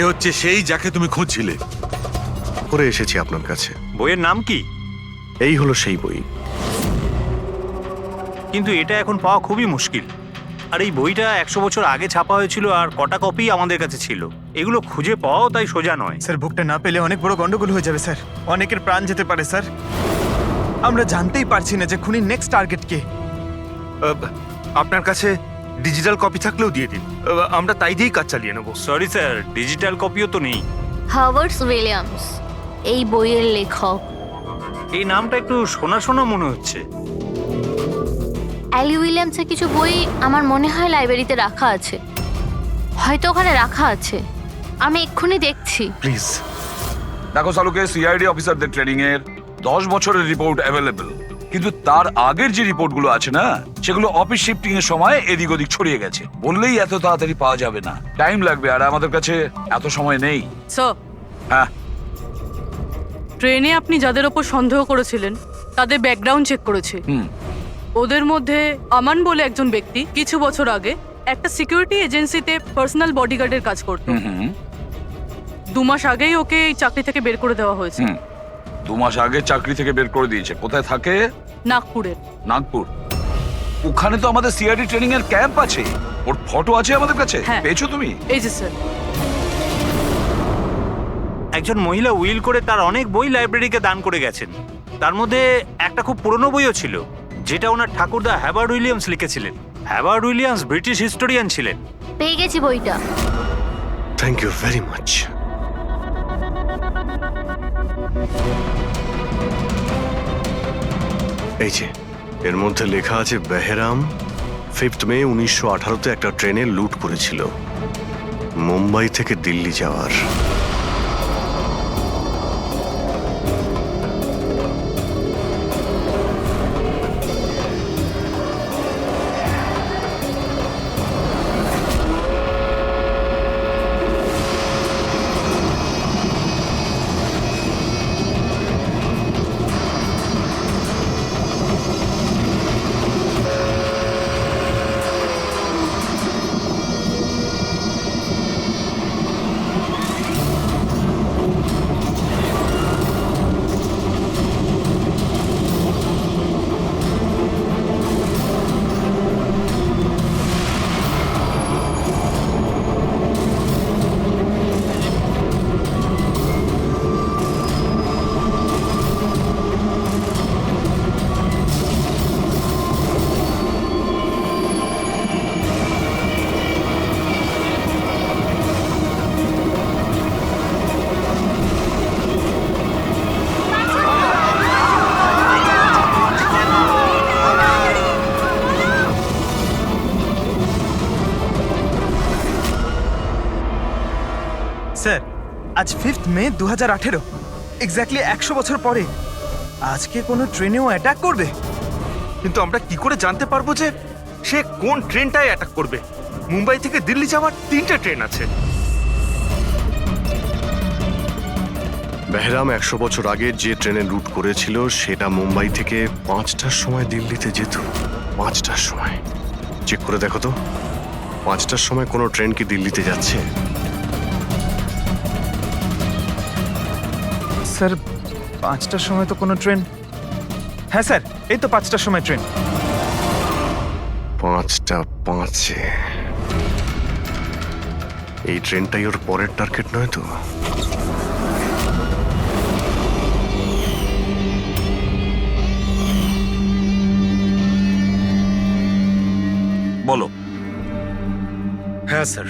হচ্ছে সেই যাকে তুমি খুঁজছিলে। করে এসেছি আপনার কাছে। বইয়ের নাম কি? এই হলো সেই বই। কিন্তু এটা এখন পাওয়া খুবই মুশকিল। আর এই বইটা 100 বছর আগে ছাপা হয়েছিল, আর কটা কপি আমাদের কাছে ছিল। এগুলো খুঁজে পাওয়াও তাই সোজা নয়। স্যার বুকটা না পেলে অনেক বড় গন্ডগোল হয়ে যাবে স্যার, অনেকের প্রাণ যেতে পারে স্যার। আমরা জানতেই পারছি না যে খুনির নেক্সট টার্গেট কে। আপনার কাছে ডিজিটাল কপি থাকলেও দিয়ে দিন, আমরা তাই দিয়েই কাজ চালিয়ে নেব। সরি স্যার, ডিজিটাল কপিও তো নেই। হাওয়ার্ড উইলিয়ামস এই বইয়ের লেখক। এই নামটা একটু শোনা শোনা মনে হচ্ছে। অ্যালি উইলিয়ামসের কিছু বই আমার মনে হয় লাইব্রেরিতে রাখা আছে, হয়তো ওখানে রাখা আছে। আমি এক্ষুনি দেখছি। প্লিজ দেখো সালুকে, সিআইডি অফিসারদের ট্রেনিং এর 10 বছরের রিপোর্ট অ্যাভেলেবল। কিন্তু তার আগের যে রিপোর্টগুলো আছে না, সেগুলো অফিস শিফটিং এর সময় এদিক ওদিক ছড়িয়ে গেছে। বললেই এত তাড়াতাড়ি পাওয়া যাবে না, টাইম লাগবে, আর আমাদের কাছে এত সময় নেই। স্যার, হ্যাঁ, ট্রেনে আপনি যাদের ওপর সন্দেহ করেছিলেন তাদের ব্যাকগ্রাউন্ড চেক করেছে। ওদের মধ্যে আমান বলে একজন ব্যক্তি কিছু বছর আগে একটা সিকিউরিটি এজেন্সিতে পার্সোনাল বডিগার্ডের কাজ করত। 2 মাস আগেই ওকে এই চাকরি থেকে বের করে দেওয়া হয়েছে। 2 মাস আগে চাকরি থেকে বের করে দিয়েছে। কোথায় থাকে? নাগপুরে। নাগপুর? ওখানে তো আমাদের সিআইডি ট্রেনিং এর ক্যাম্প আছে, ওর ফটো আছে আমাদের কাছে। পেয়েছো তুমি? এই যে স্যার। একজন মহিলা উইল করে তার অনেক বই লাইব্রেরিকে দান করে গেছেন। তার মধ্যে একটা খুব পুরনো বইও ছিল, যেটা ওনার ঠাকুরদা হ্যাবার্ড উইলিয়ামস লিখেছিলেন। হ্যাবার্ড উইলিয়ামস ব্রিটিশ হিস্টোরিয়ান ছিলেন। পেয়ে গেছি বইটা। Thank you very much. এই যে এর মধ্যে লেখা আছে বেহরাম 5 মে 1918-তে একটা ট্রেনে লুট করেছিল মুম্বাই থেকে দিল্লি যাওয়ার। স্যার, আজ 5 মে 2018, এক্স্যাক্টলি 100 বছর পরে আজকে কোনো ট্রেনেও অ্যাটাক করবে। কিন্তু আমরা কি করে জানতে পারবো যে সে কোন ট্রেনটায় অ্যাটাক করবে? মুম্বাই থেকে দিল্লি যাওয়ার 3টে ট্রেন আছে। বেহরাম 100 বছর আগে যে ট্রেনে লুট করেছিল সেটা মুম্বাই থেকে 5টার সময় দিল্লিতে যেত। 5টার সময়? চেক করে দেখো তো, 5টার সময় কোনো ট্রেন কি দিল্লিতে যাচ্ছে? স্যার, 5টার সময় তো কোনো ট্রেন। হ্যাঁ স্যার, এই তো 5টার সময় ট্রেন। 5টা 5-এ এই ট্রেনটাই ওর পরের টার্গেট নয় তো? বলো। হ্যাঁ স্যার,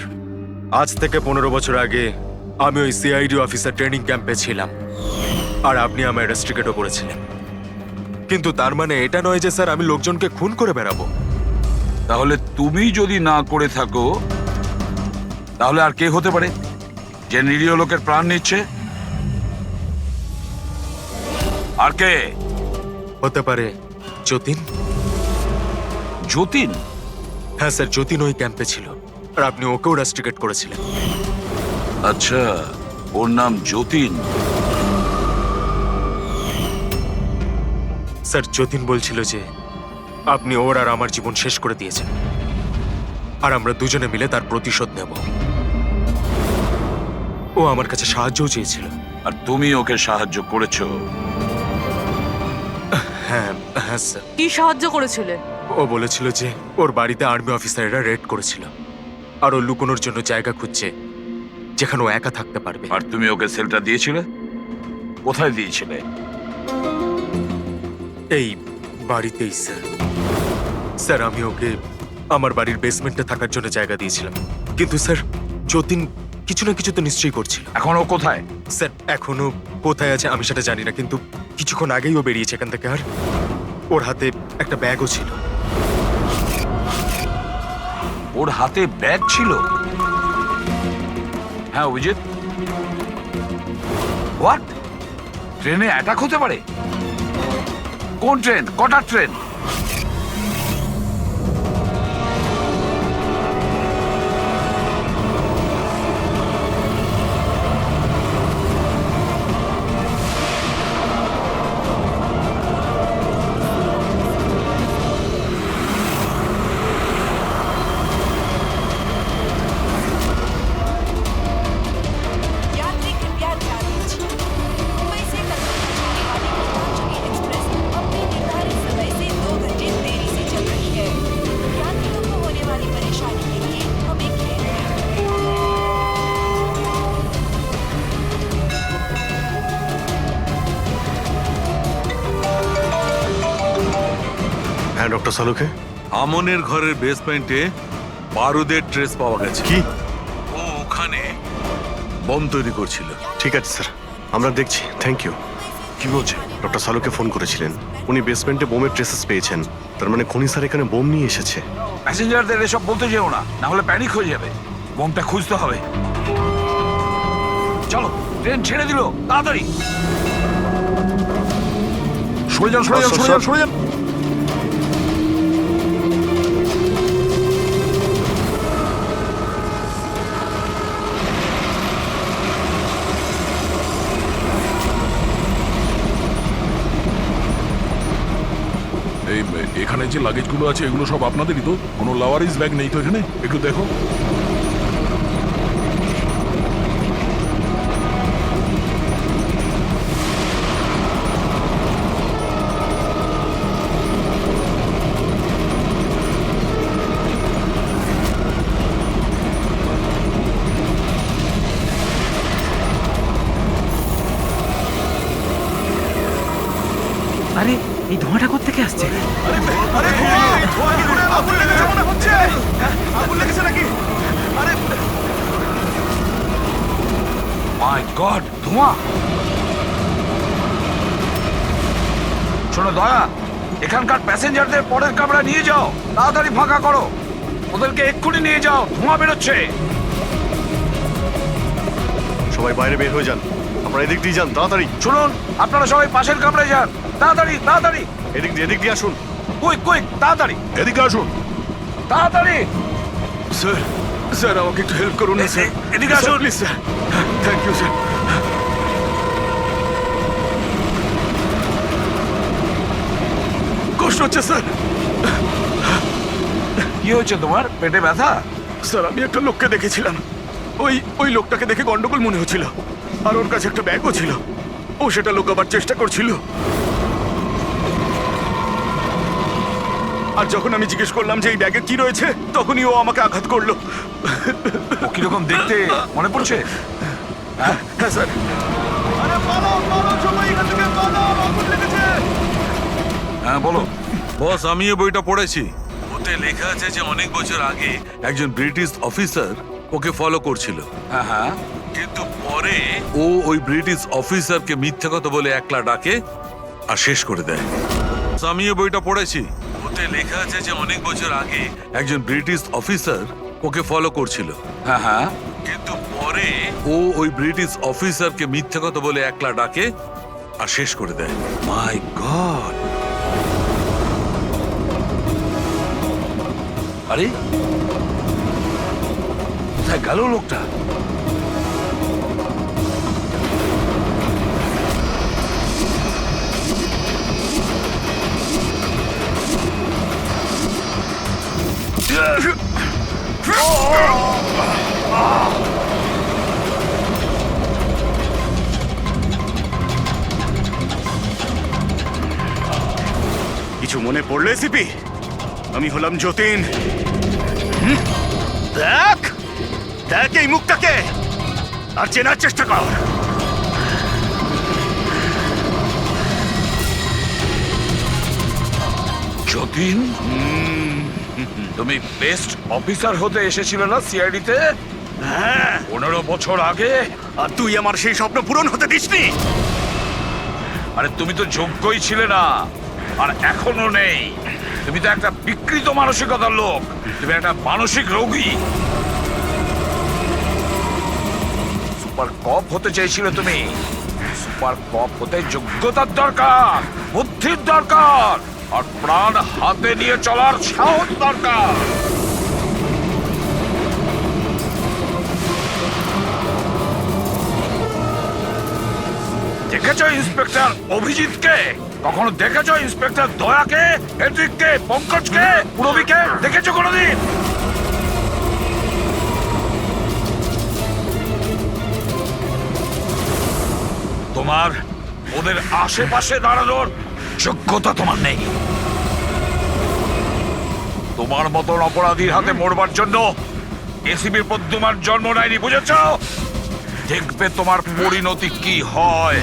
আজ থেকে 15 বছর আগে আমি ওই সিআইডি অফিসার ট্রেনিং ক্যাম্পে ছিলাম, আর আপনি আমায় রেস্ট্রিকেটও করেছিলেন। কিন্তু তার মানে এটা নয় যে স্যার আমি লোকজনকে খুন করে বেড়াবো। তাহলে তুমি যদি না করে থাকো, তাহলে আর কে হতে পারে যে নিরীহ লোকের প্রাণ নিচ্ছে? আর কে হতে পারে? যতীন। যতীন? হ্যাঁ স্যার, যতীন ওই ক্যাম্পে ছিল, আর আপনি ওকেও রেস্ট্রিকেট করেছিলেন। আচ্ছা, ওর নাম যতীন? স্যার, যতীন বলছিল যে আপনি ওর আর আমার জীবন শেষ করে দিয়েছেন, আর আমরা দুজনে মিলে তার প্রতিশোধ নেব। ও আমার কাছে সাহায্যও চেয়েছিল। আর তুমি ওকে সাহায্য করেছো? হ্যাঁ হ্যাঁ স্যার। কি সাহায্য করেছিলে? ও বলেছিল যে ওর বাড়িতে আর্মি অফিসাররা রেড করেছিল, আর ও লুকোনোর জন্য জায়গা খুঁজছে যেখানে ও একা থাকতে পারবে। আর তুমি ওকে সেলটা দিয়েছিলে? কোথায় দিয়েছিলে? এই বাড়িতেই স্যার। স্যার, আমি ওকে আমার বাড়ির বেসমেন্টে থাকার জন্য জায়গা দিয়েছিলাম, কিন্তু স্যার যতীন কিছু না কিছু তো নিশ্চয়ই করছিল। এখন ও কোথায়? স্যার, এখনো কোথায় আছে আমি সেটা জানি না, কিন্তু কিছুক্ষণ আগেই ও বেরিয়েছে এখান থেকে, আর ওর হাতে একটা ব্যাগও ছিল। ওর হাতে ব্যাগ ছিল? হ্যাঁ অভিজিৎ, হোয়াট? ট্রেনে অ্যাটাক হতে পারে? কোন ট্রেন? কটার ট্রেন? यात्री कृपया ध्यान दीजिए मुंबई से कलकत्ता जाने वाली गीतांजलि एक्सप्रेस अपने निर्धारित समय से 2 घंटे देरी से चल रही है। यात्रियों को होने वाली परेशानी के लिए हमें खेद है। হ্যাঁ ডক্টর সালুকে। আমনের ঘরের বেসমেন্টে বারুদের ট্রেস পাওয়া গেছে। কি? ও ওখানে বোম তৈরি করছিল। ঠিক আছে স্যার, আমরা দেখছি। Thank you. কি বলছে? ডক্টর সালুকে ফোন করেছিলেন, উনি বেসমেন্টে বোমের ট্রেসেস পেয়েছেন। তার মানে খনি স্যার এখানে বোম নিয়ে এসেছে। প্যাসেঞ্জারদের এসব বলতে যেও না, না হলে প্যানিক হয়ে যাবে। বোমটা খুঁজতে হবে। চলো, ট্রেন ছেড়ে দিল, তাড়াতাড়ি সরে যান, সরে যান, সরে যান, সরে যান। এই এখানে যে লাগেজগুলো আছে এগুলো সব আপনাদেরই তো? কোনো লাওয়ারিস ব্যাগ নেই তো এখানে? একটু দেখো। আরে এই ধোঁয়াটা কোত্থেকে আসছে? মাই গড, ধোঁয়া! শোনো দয়া, এখানকার প্যাসেঞ্জারদের পরের কামরা নিয়ে যাও, তাড়াতাড়ি ফাঁকা করো। ওদেরকে এক্ষুনি নিয়ে যাও, ধোঁয়া বেরোচ্ছে। সবাই বাইরে বের হয়ে যান, আপনারা এদিক দিয়ে যান, তাড়াতাড়ি। শুনুন, আপনারা সবাই পাশের কামরায় যান, তাড়াতাড়ি তাড়াতাড়ি। এদিক দিয়ে আসুন। কুইক কুইক, তাড়াতাড়ি এদিকে আসুন। তাড়াতাড়ি। স্যার, স্যার আমাকে একটু হেল্প করুন না স্যার। এদিকে আসুন please sir. Thank you sir. কষ্ট হচ্ছে স্যার। কি হয়েছে তোমার? পেটে ব্যথা? স্যার আমি একটা লোককে দেখেছিলাম, ওই লোকটাকে দেখে গন্ডগোল মনে হচ্ছিল, আর ওর কাছে একটা ব্যাগও ছিল। ও সেটা লুকাবার চেষ্টা করছিল। আর যখন আমি জিজ্ঞেস করলাম যে এই ব্যাগে কি রয়েছে, তখনই ও আমাকে আঘাত করলো। ও কিরকম দেখতে মনে পড়ছে? হ্যাঁ স্যার। হ্যাঁ বলো। বস, আমি এই বইটা পড়েছি। ওতে লেখা আছে যে অনেক বছর আগে একজন ব্রিটিশ অফিসার ওকে ফলো করছিল। হ্যাঁ হ্যাঁ। কিন্তু পরে ও ওই ব্রিটিশ অফিসারকে মিথ্যে কথা বলে একলা ডাকে আর শেষ করে দেয়। আমি এই বইটা পড়েছি। ওতে লেখা আছে যে অনেক বছর আগে একজন ব্রিটিশ অফিসার ওকে ফলো করছিল। হ্যাঁ হ্যাঁ। কিন্তু পরে ও ওই ব্রিটিশ অফিসারকে মিথ্যে কথা বলে একলা ডাকে আর শেষ করে দেয়। মাই গড! আরে কোথায় গেল লোকটা? কিছু মনে পড়লে সিপি? আমি হলাম যতীন। দেখ দেখ এই মুখটাকে, আর চেনার চেষ্টা কর। যতীন, তুমি বেস্ট অফিসার হতে এসেছিলে না সিআইডিতে? হ্যাঁ, 15 বছর আগে। আর তুই আমার সেই স্বপ্ন পূরণ হতে দিসনি। আরে তুমি তো যোগ্যই ছিলে না, আর এখনো নেই। তুমি তো একটা বিকৃত মানসিকতার লোক। তুমি একটা মানসিক রোগী। সুপার কপ হতে চাইছিলে তুমি, সুপার কপ হতে যোগ্যতার দরকার, বুদ্ধির দরকার, আর প্রাণ হাতে নিয়ে চলার সাহস দরকার। দেখেছো ইন্সপেক্টর অভিজিৎকে? কখনো দেখেছো ইন্সপেক্টর দয়াকে, হেড্রিককে, পঙ্কজকে, পুরবীকে? দেখেছো কোনোদিন? তোমার ওদের আশেপাশে দাঁড়ানোর যোগ্যতা তোমার নেই। তোমার মতন অপরাধীর হাতে মরবার জন্য এসিবির প্রদ্যুমান জন্ম নেয়নি, বুঝেছ? দেখবে তোমার পরিণতি কি হয়।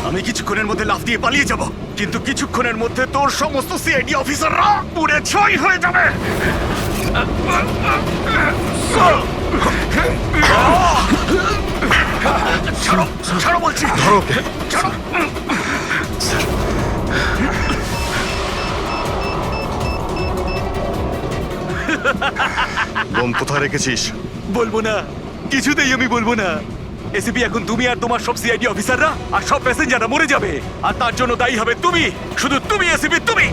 আমি কিছুক্ষণের মধ্যে লাফ দিয়ে পালিয়ে যাব, কিন্তু কিছুক্ষণের মধ্যে তোর সমস্ত সিআইডি অফিসাররা পুড়ে ছাই হয়ে যাবে। ছাড়ো, ছাড়ো বলছি। ধরো। ছাড়ো। বোম কোথায় রেখেছিস? বলবো না, কিছুতেই আমি বলবো না। এসিপি, এখন তুমি আর তোমার সব সিআইডি অফিসাররা আর সব প্যাসেঞ্জাররা মরে যাবে, আর তার জন্য দায়ী হবে তুমি, শুধু তুমি এসিপি, তুমি।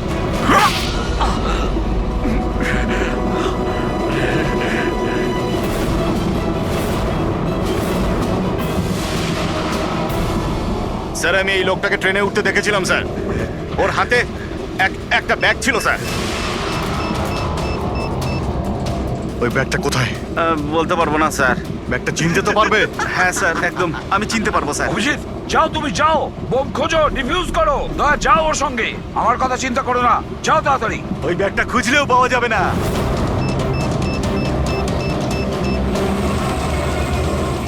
স্যার, আমি এই লোকটাকে ট্রেনে উঠতে দেখেছিলাম স্যার। ওর হাতে একটা ব্যাগ ছিল স্যার। ওই ব্যাগটা কোথায়? বলতে পারবো না স্যার। ব্যাগটা চিনতে তো পারবে? হ্যাঁ স্যার, একদম আমি চিনতে পারবো স্যার। অভিজিৎ, যাও, তুমি যাও, বোম খোঁজো, ডিফিউজ করো। দয়া, যাও ওর সঙ্গে, আমার কথা চিন্তা করো না, যাও তাড়াতাড়ি। ওই ব্যাগটা খুঁজলেও পাওয়া যাবে না।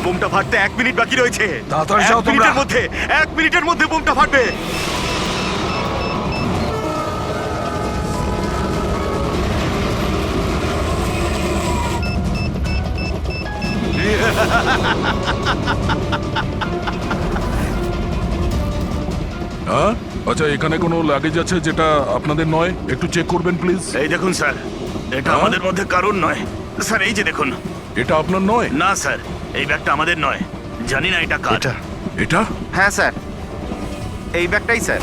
বোমটা ফাটতে 1 মিনিট বাকি রয়েছে। তাড়াতাড়ি যাও তোমরা। 1 মিনিটের মধ্যে বোমটা ফাটবে। হ্যাঁ, আচ্ছা, এখানে কোনো লাগেজ আছে যেটা আপনাদের নয়? একটু চেক করবেন প্লিজ। এই দেখুন স্যার, এটা আমাদের মধ্যে কারণ নয় স্যার। এই যে দেখুন। এটা আপনার নয়? না স্যার, এই ব্যাগটা আমাদের নয়। জানি না এটা কার। এটা? হ্যাঁ স্যার, এই ব্যাগটাই স্যার।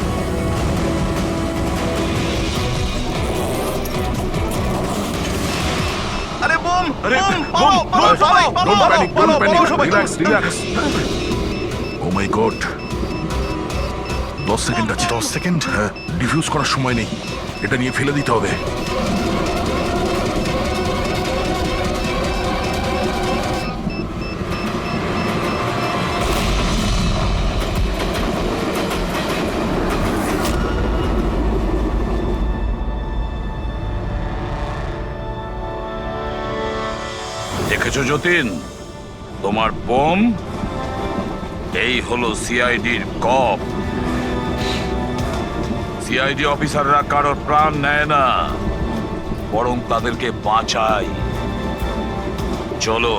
আরে বোম, আরে বোম, বোম, পালাও, পালাও, Don't পালাও, panic, পালাও, don't panic. পালাও সবাই। Relax, relax. Oh my God. 10 second আছে। 10 সেকেন্ড? হ্যাঁ, ডিফিউজ করার সময় নেই, এটা নিয়ে ফেলে দিতে হবে। দেখেছো যতীন, তোমার বোম, এই হলো সিআইডির কপ। সিআইডি অফিসাররা কারোর প্রাণ নেয় না, বরং তাদেরকে বাঁচায়। চলো,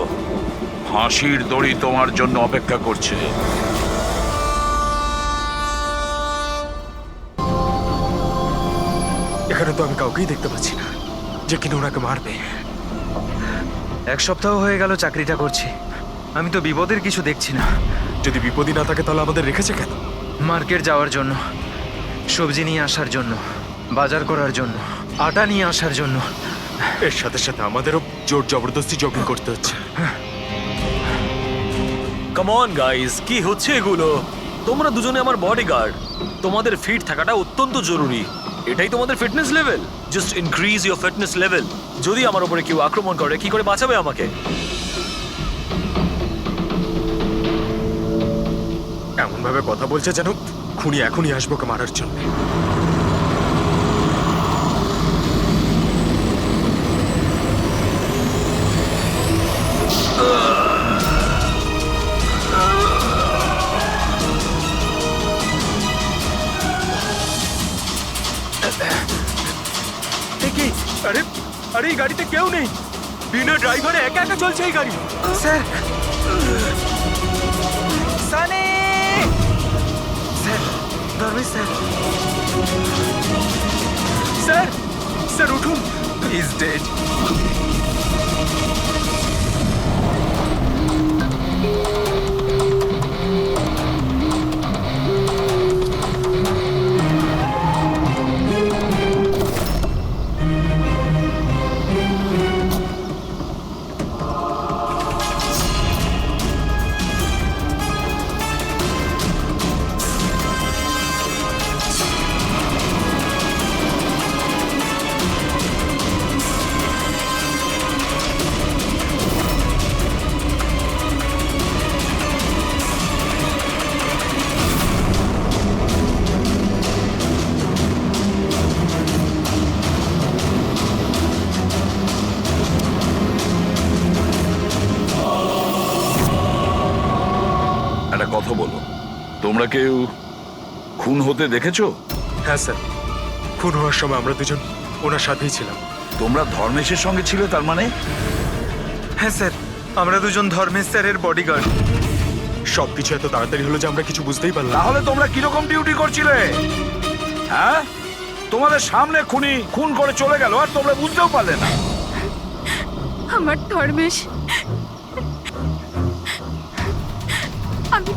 ফাঁসির দড়ি তোমার জন্য অপেক্ষা করছে। এখানে তো আমি কাউকেই দেখতে পাচ্ছি না যে কিনা ওনাকে মারবে। 1 সপ্তাহ হয়ে গেল চাকরিটা করছি, আমি তো বিপদের কিছু দেখছি না। যদি বিপদই না থাকে তাহলে আমাদের রেখেছে কেন? মার্কেট যাওয়ার জন্য, সবজি নিয়ে আসার জন্য, বাজার করার জন্য, আটা নিয়ে আসার জন্য। এর সাথে সাথে আমাদেরও জোর জবরদস্তি জগিং করতে হচ্ছে। কাম অন গাইস, কি হচ্ছে এগুলো? তোমরা দুজনে আমার বডিগার্ড, তোমাদের ফিট থাকাটা অত্যন্ত জরুরি। এটাই তোমাদের fitness level? Just increase your fitness level. যদি আমার উপরে কেউ আক্রমণ করে, কি করে বাঁচাবে আমাকে? এমন ভাবে কথা বলছে যেন খুনি এখনই আসবো ওকে মারার জন্য। আরে আরে, এই গাড়িতে কেউ নেই, বিনা ড্রাইভারে একা একা চলছে এই গাড়ি। Sir, Sunny sir, Dharmesh sir, sir, sir উঠুন। Is dead. কথা বলো। তোমরা কেউ খুন হতে দেখেছো? হ্যাঁ স্যার, খুন হওয়ার সময় আমরা দুজন ওনার সাথেই ছিলাম। তোমরা ধর্মেশের সঙ্গে ছিলে তার মানে? হ্যাঁ স্যার, আমরা দুজন ধর্মেশ স্যারের বডিগার্ড। সবকিছু এত তাড়াতাড়ি হলো যে আমরা কিছু বুঝতেই পারলাম না। তাহলে তোমরা কিরকম ডিউটি করছিলে? হ্যাঁ, তোমাদের সামনে খুনি খুন করে চলে গেল আর তোমরা বুঝতেও পারলে না। আমার ধর্মেশ, আমি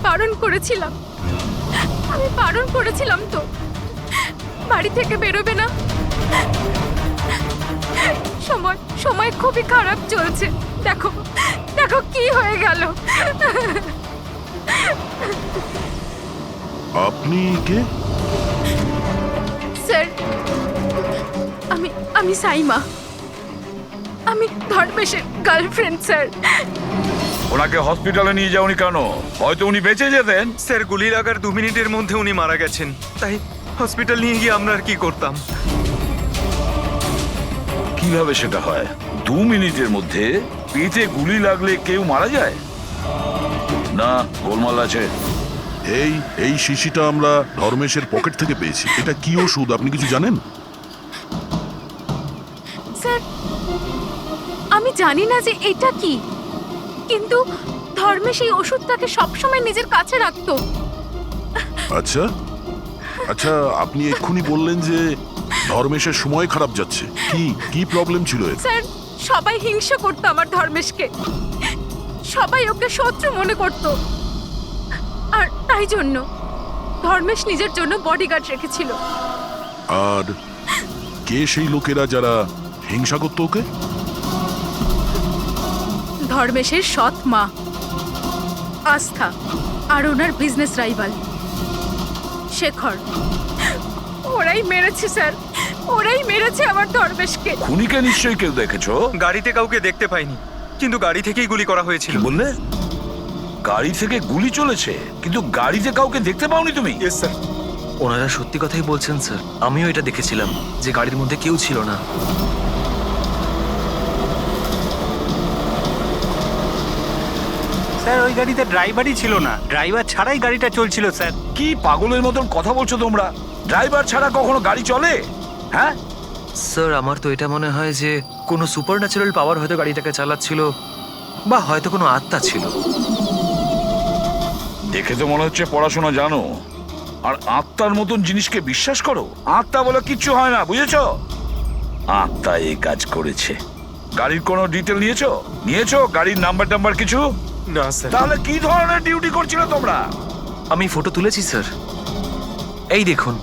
বারণ করেছিলাম তো বাড়ি থেকে বেরোবে না। সময় খুবই খারাপ চলছে, দেখো দেখো কি হয়ে গেল। আপনি কে? স্যার, আমি সাইমা, আমি ধর্মেশের গার্লফ্রেন্ড স্যার। ওনাকে হসপিটালে নিয়ে যাওনি কেন? হয়তো উনি বেঁচে যেতেন। স্যার, গুলি লাগার 2 মিনিটের মধ্যে উনি মারা গেছেন, তাই হসপিটাল নিয়ে গিয়ে আমরা আর কি করতাম। কিভাবে সেটা হয়? 2 মিনিটের মধ্যে পেটে গুলি লাগলে কেউ মারা যায়? না, গোলমাল আছে। এই শিশিটা আমরা ধর্মেশের পকেট থেকে পেয়েছি। এটা কি ওষুধ আপনি কিছু জানেন? স্যার, আমি জানি না যে এটা কি, কিন্তু ধর্মেশ এই ওষুধটাকে সবসময় নিজের কাছে রাখতো। আচ্ছা আচ্ছা, আপনি এক্ষুনি বললেন যে ধর্মেশের সময় খারাপ যাচ্ছে। কি প্রবলেম ছিল এর? স্যার, সবাই হিংসা করতো আমার ধর্মেশকে, সবাই ওকে শত্রু মনে করত, আর তাই জন্য ধর্মেশ নিজের জন্য বডিগার্ড রেখেছিল। আর কে সেই লোকেরা যারা হিংসা করতো ওকে? ধর্মেশের সৎ মা আস্থা আর ওনার বিজনেস রাইভাল শেখর। ওরাই মেরেছে স্যার, ওরাই মেরেছে আমার ধর্মেশকে। খুনিকে নিশ্চয়ই কেউ দেখেছো? গাড়িতে কাউকে দেখতে পাইনি, কিন্তু গাড়ি থেকেই গুলি করা হয়েছিল। বললে গাড়ি থেকে গুলি চলেছে, কিন্তু গাড়িতে কাউকে দেখতে পাওনি তুমি? Yes sir. ওনারা সত্যি কথাই বলছেন স্যার, আমিও এটা দেখেছিলাম যে গাড়ির মধ্যে কেউ ছিল না। স্যার, ওই গাড়িতে ড্রাইভারই ছিল না, ড্রাইভার ছাড়াই গাড়িটা চলছিল স্যার। কি পাগলের মতন কথা বলছো তোমরা? ড্রাইভার ছাড়া কখনো গাড়ি চলে? হ্যাঁ স্যার, আমার তো এটা মনে হয় যে কোনো সুপার ন্যাচারাল পাওয়ার হয়তো গাড়িটাকে চালাচ্ছিল, বা হয়তো কোনো আত্মা ছিল। দেখে তো মনে হচ্ছে পড়াশোনা জানো, আর আত্মার মতন জিনিসকে বিশ্বাস করো? আত্মা বলে কিচ্ছু হয় না, বুঝেছো? আত্মা এই কাজ করেছে। গাড়ির কোনো ডিটেল নিয়েছো? গাড়ির নাম্বার কিছু? না স্যার। তাহলে কি ধরনের ডিউটি করছিলে তোমরা? আমি ফটো তুলেছি স্যার, এই দেখুন।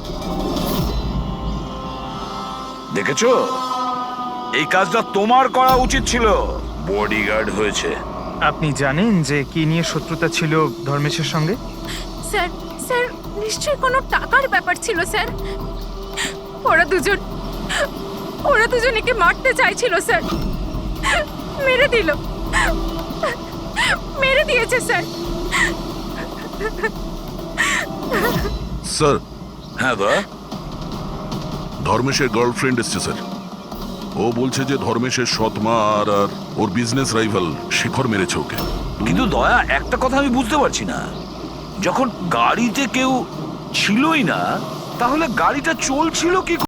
দেখেছো, এই কাজটা তোমার করা উচিত ছিল। বডিগার্ড হয়েছে। আপনি জানেন যে কি নিয়ে শত্রুতা ছিল ধর্মেশের সঙ্গে? স্যার, স্যার নিশ্চয়ই কোনো টাকার ব্যাপার ছিল স্যার। ওরা দুজন একে মারতে চাইছিল স্যার, মেরে দিয়েছে স্যার। স্যার। হ্যাঁ দয়া, ধর্মেশের গার্লফ্রেন্ড এসছে স্যার। ও বলছে যে ধর্মেশের সৎ মা আর ওর বিজনেস রাইভাল শেখর মেরেছে ওকে। কিন্তু দয়া, একটা কথা আমি বুঝতে পারছি না, যখন গাড়িতে কেউ ছিলই না, তাহলে গাড়িটা চলছিল কি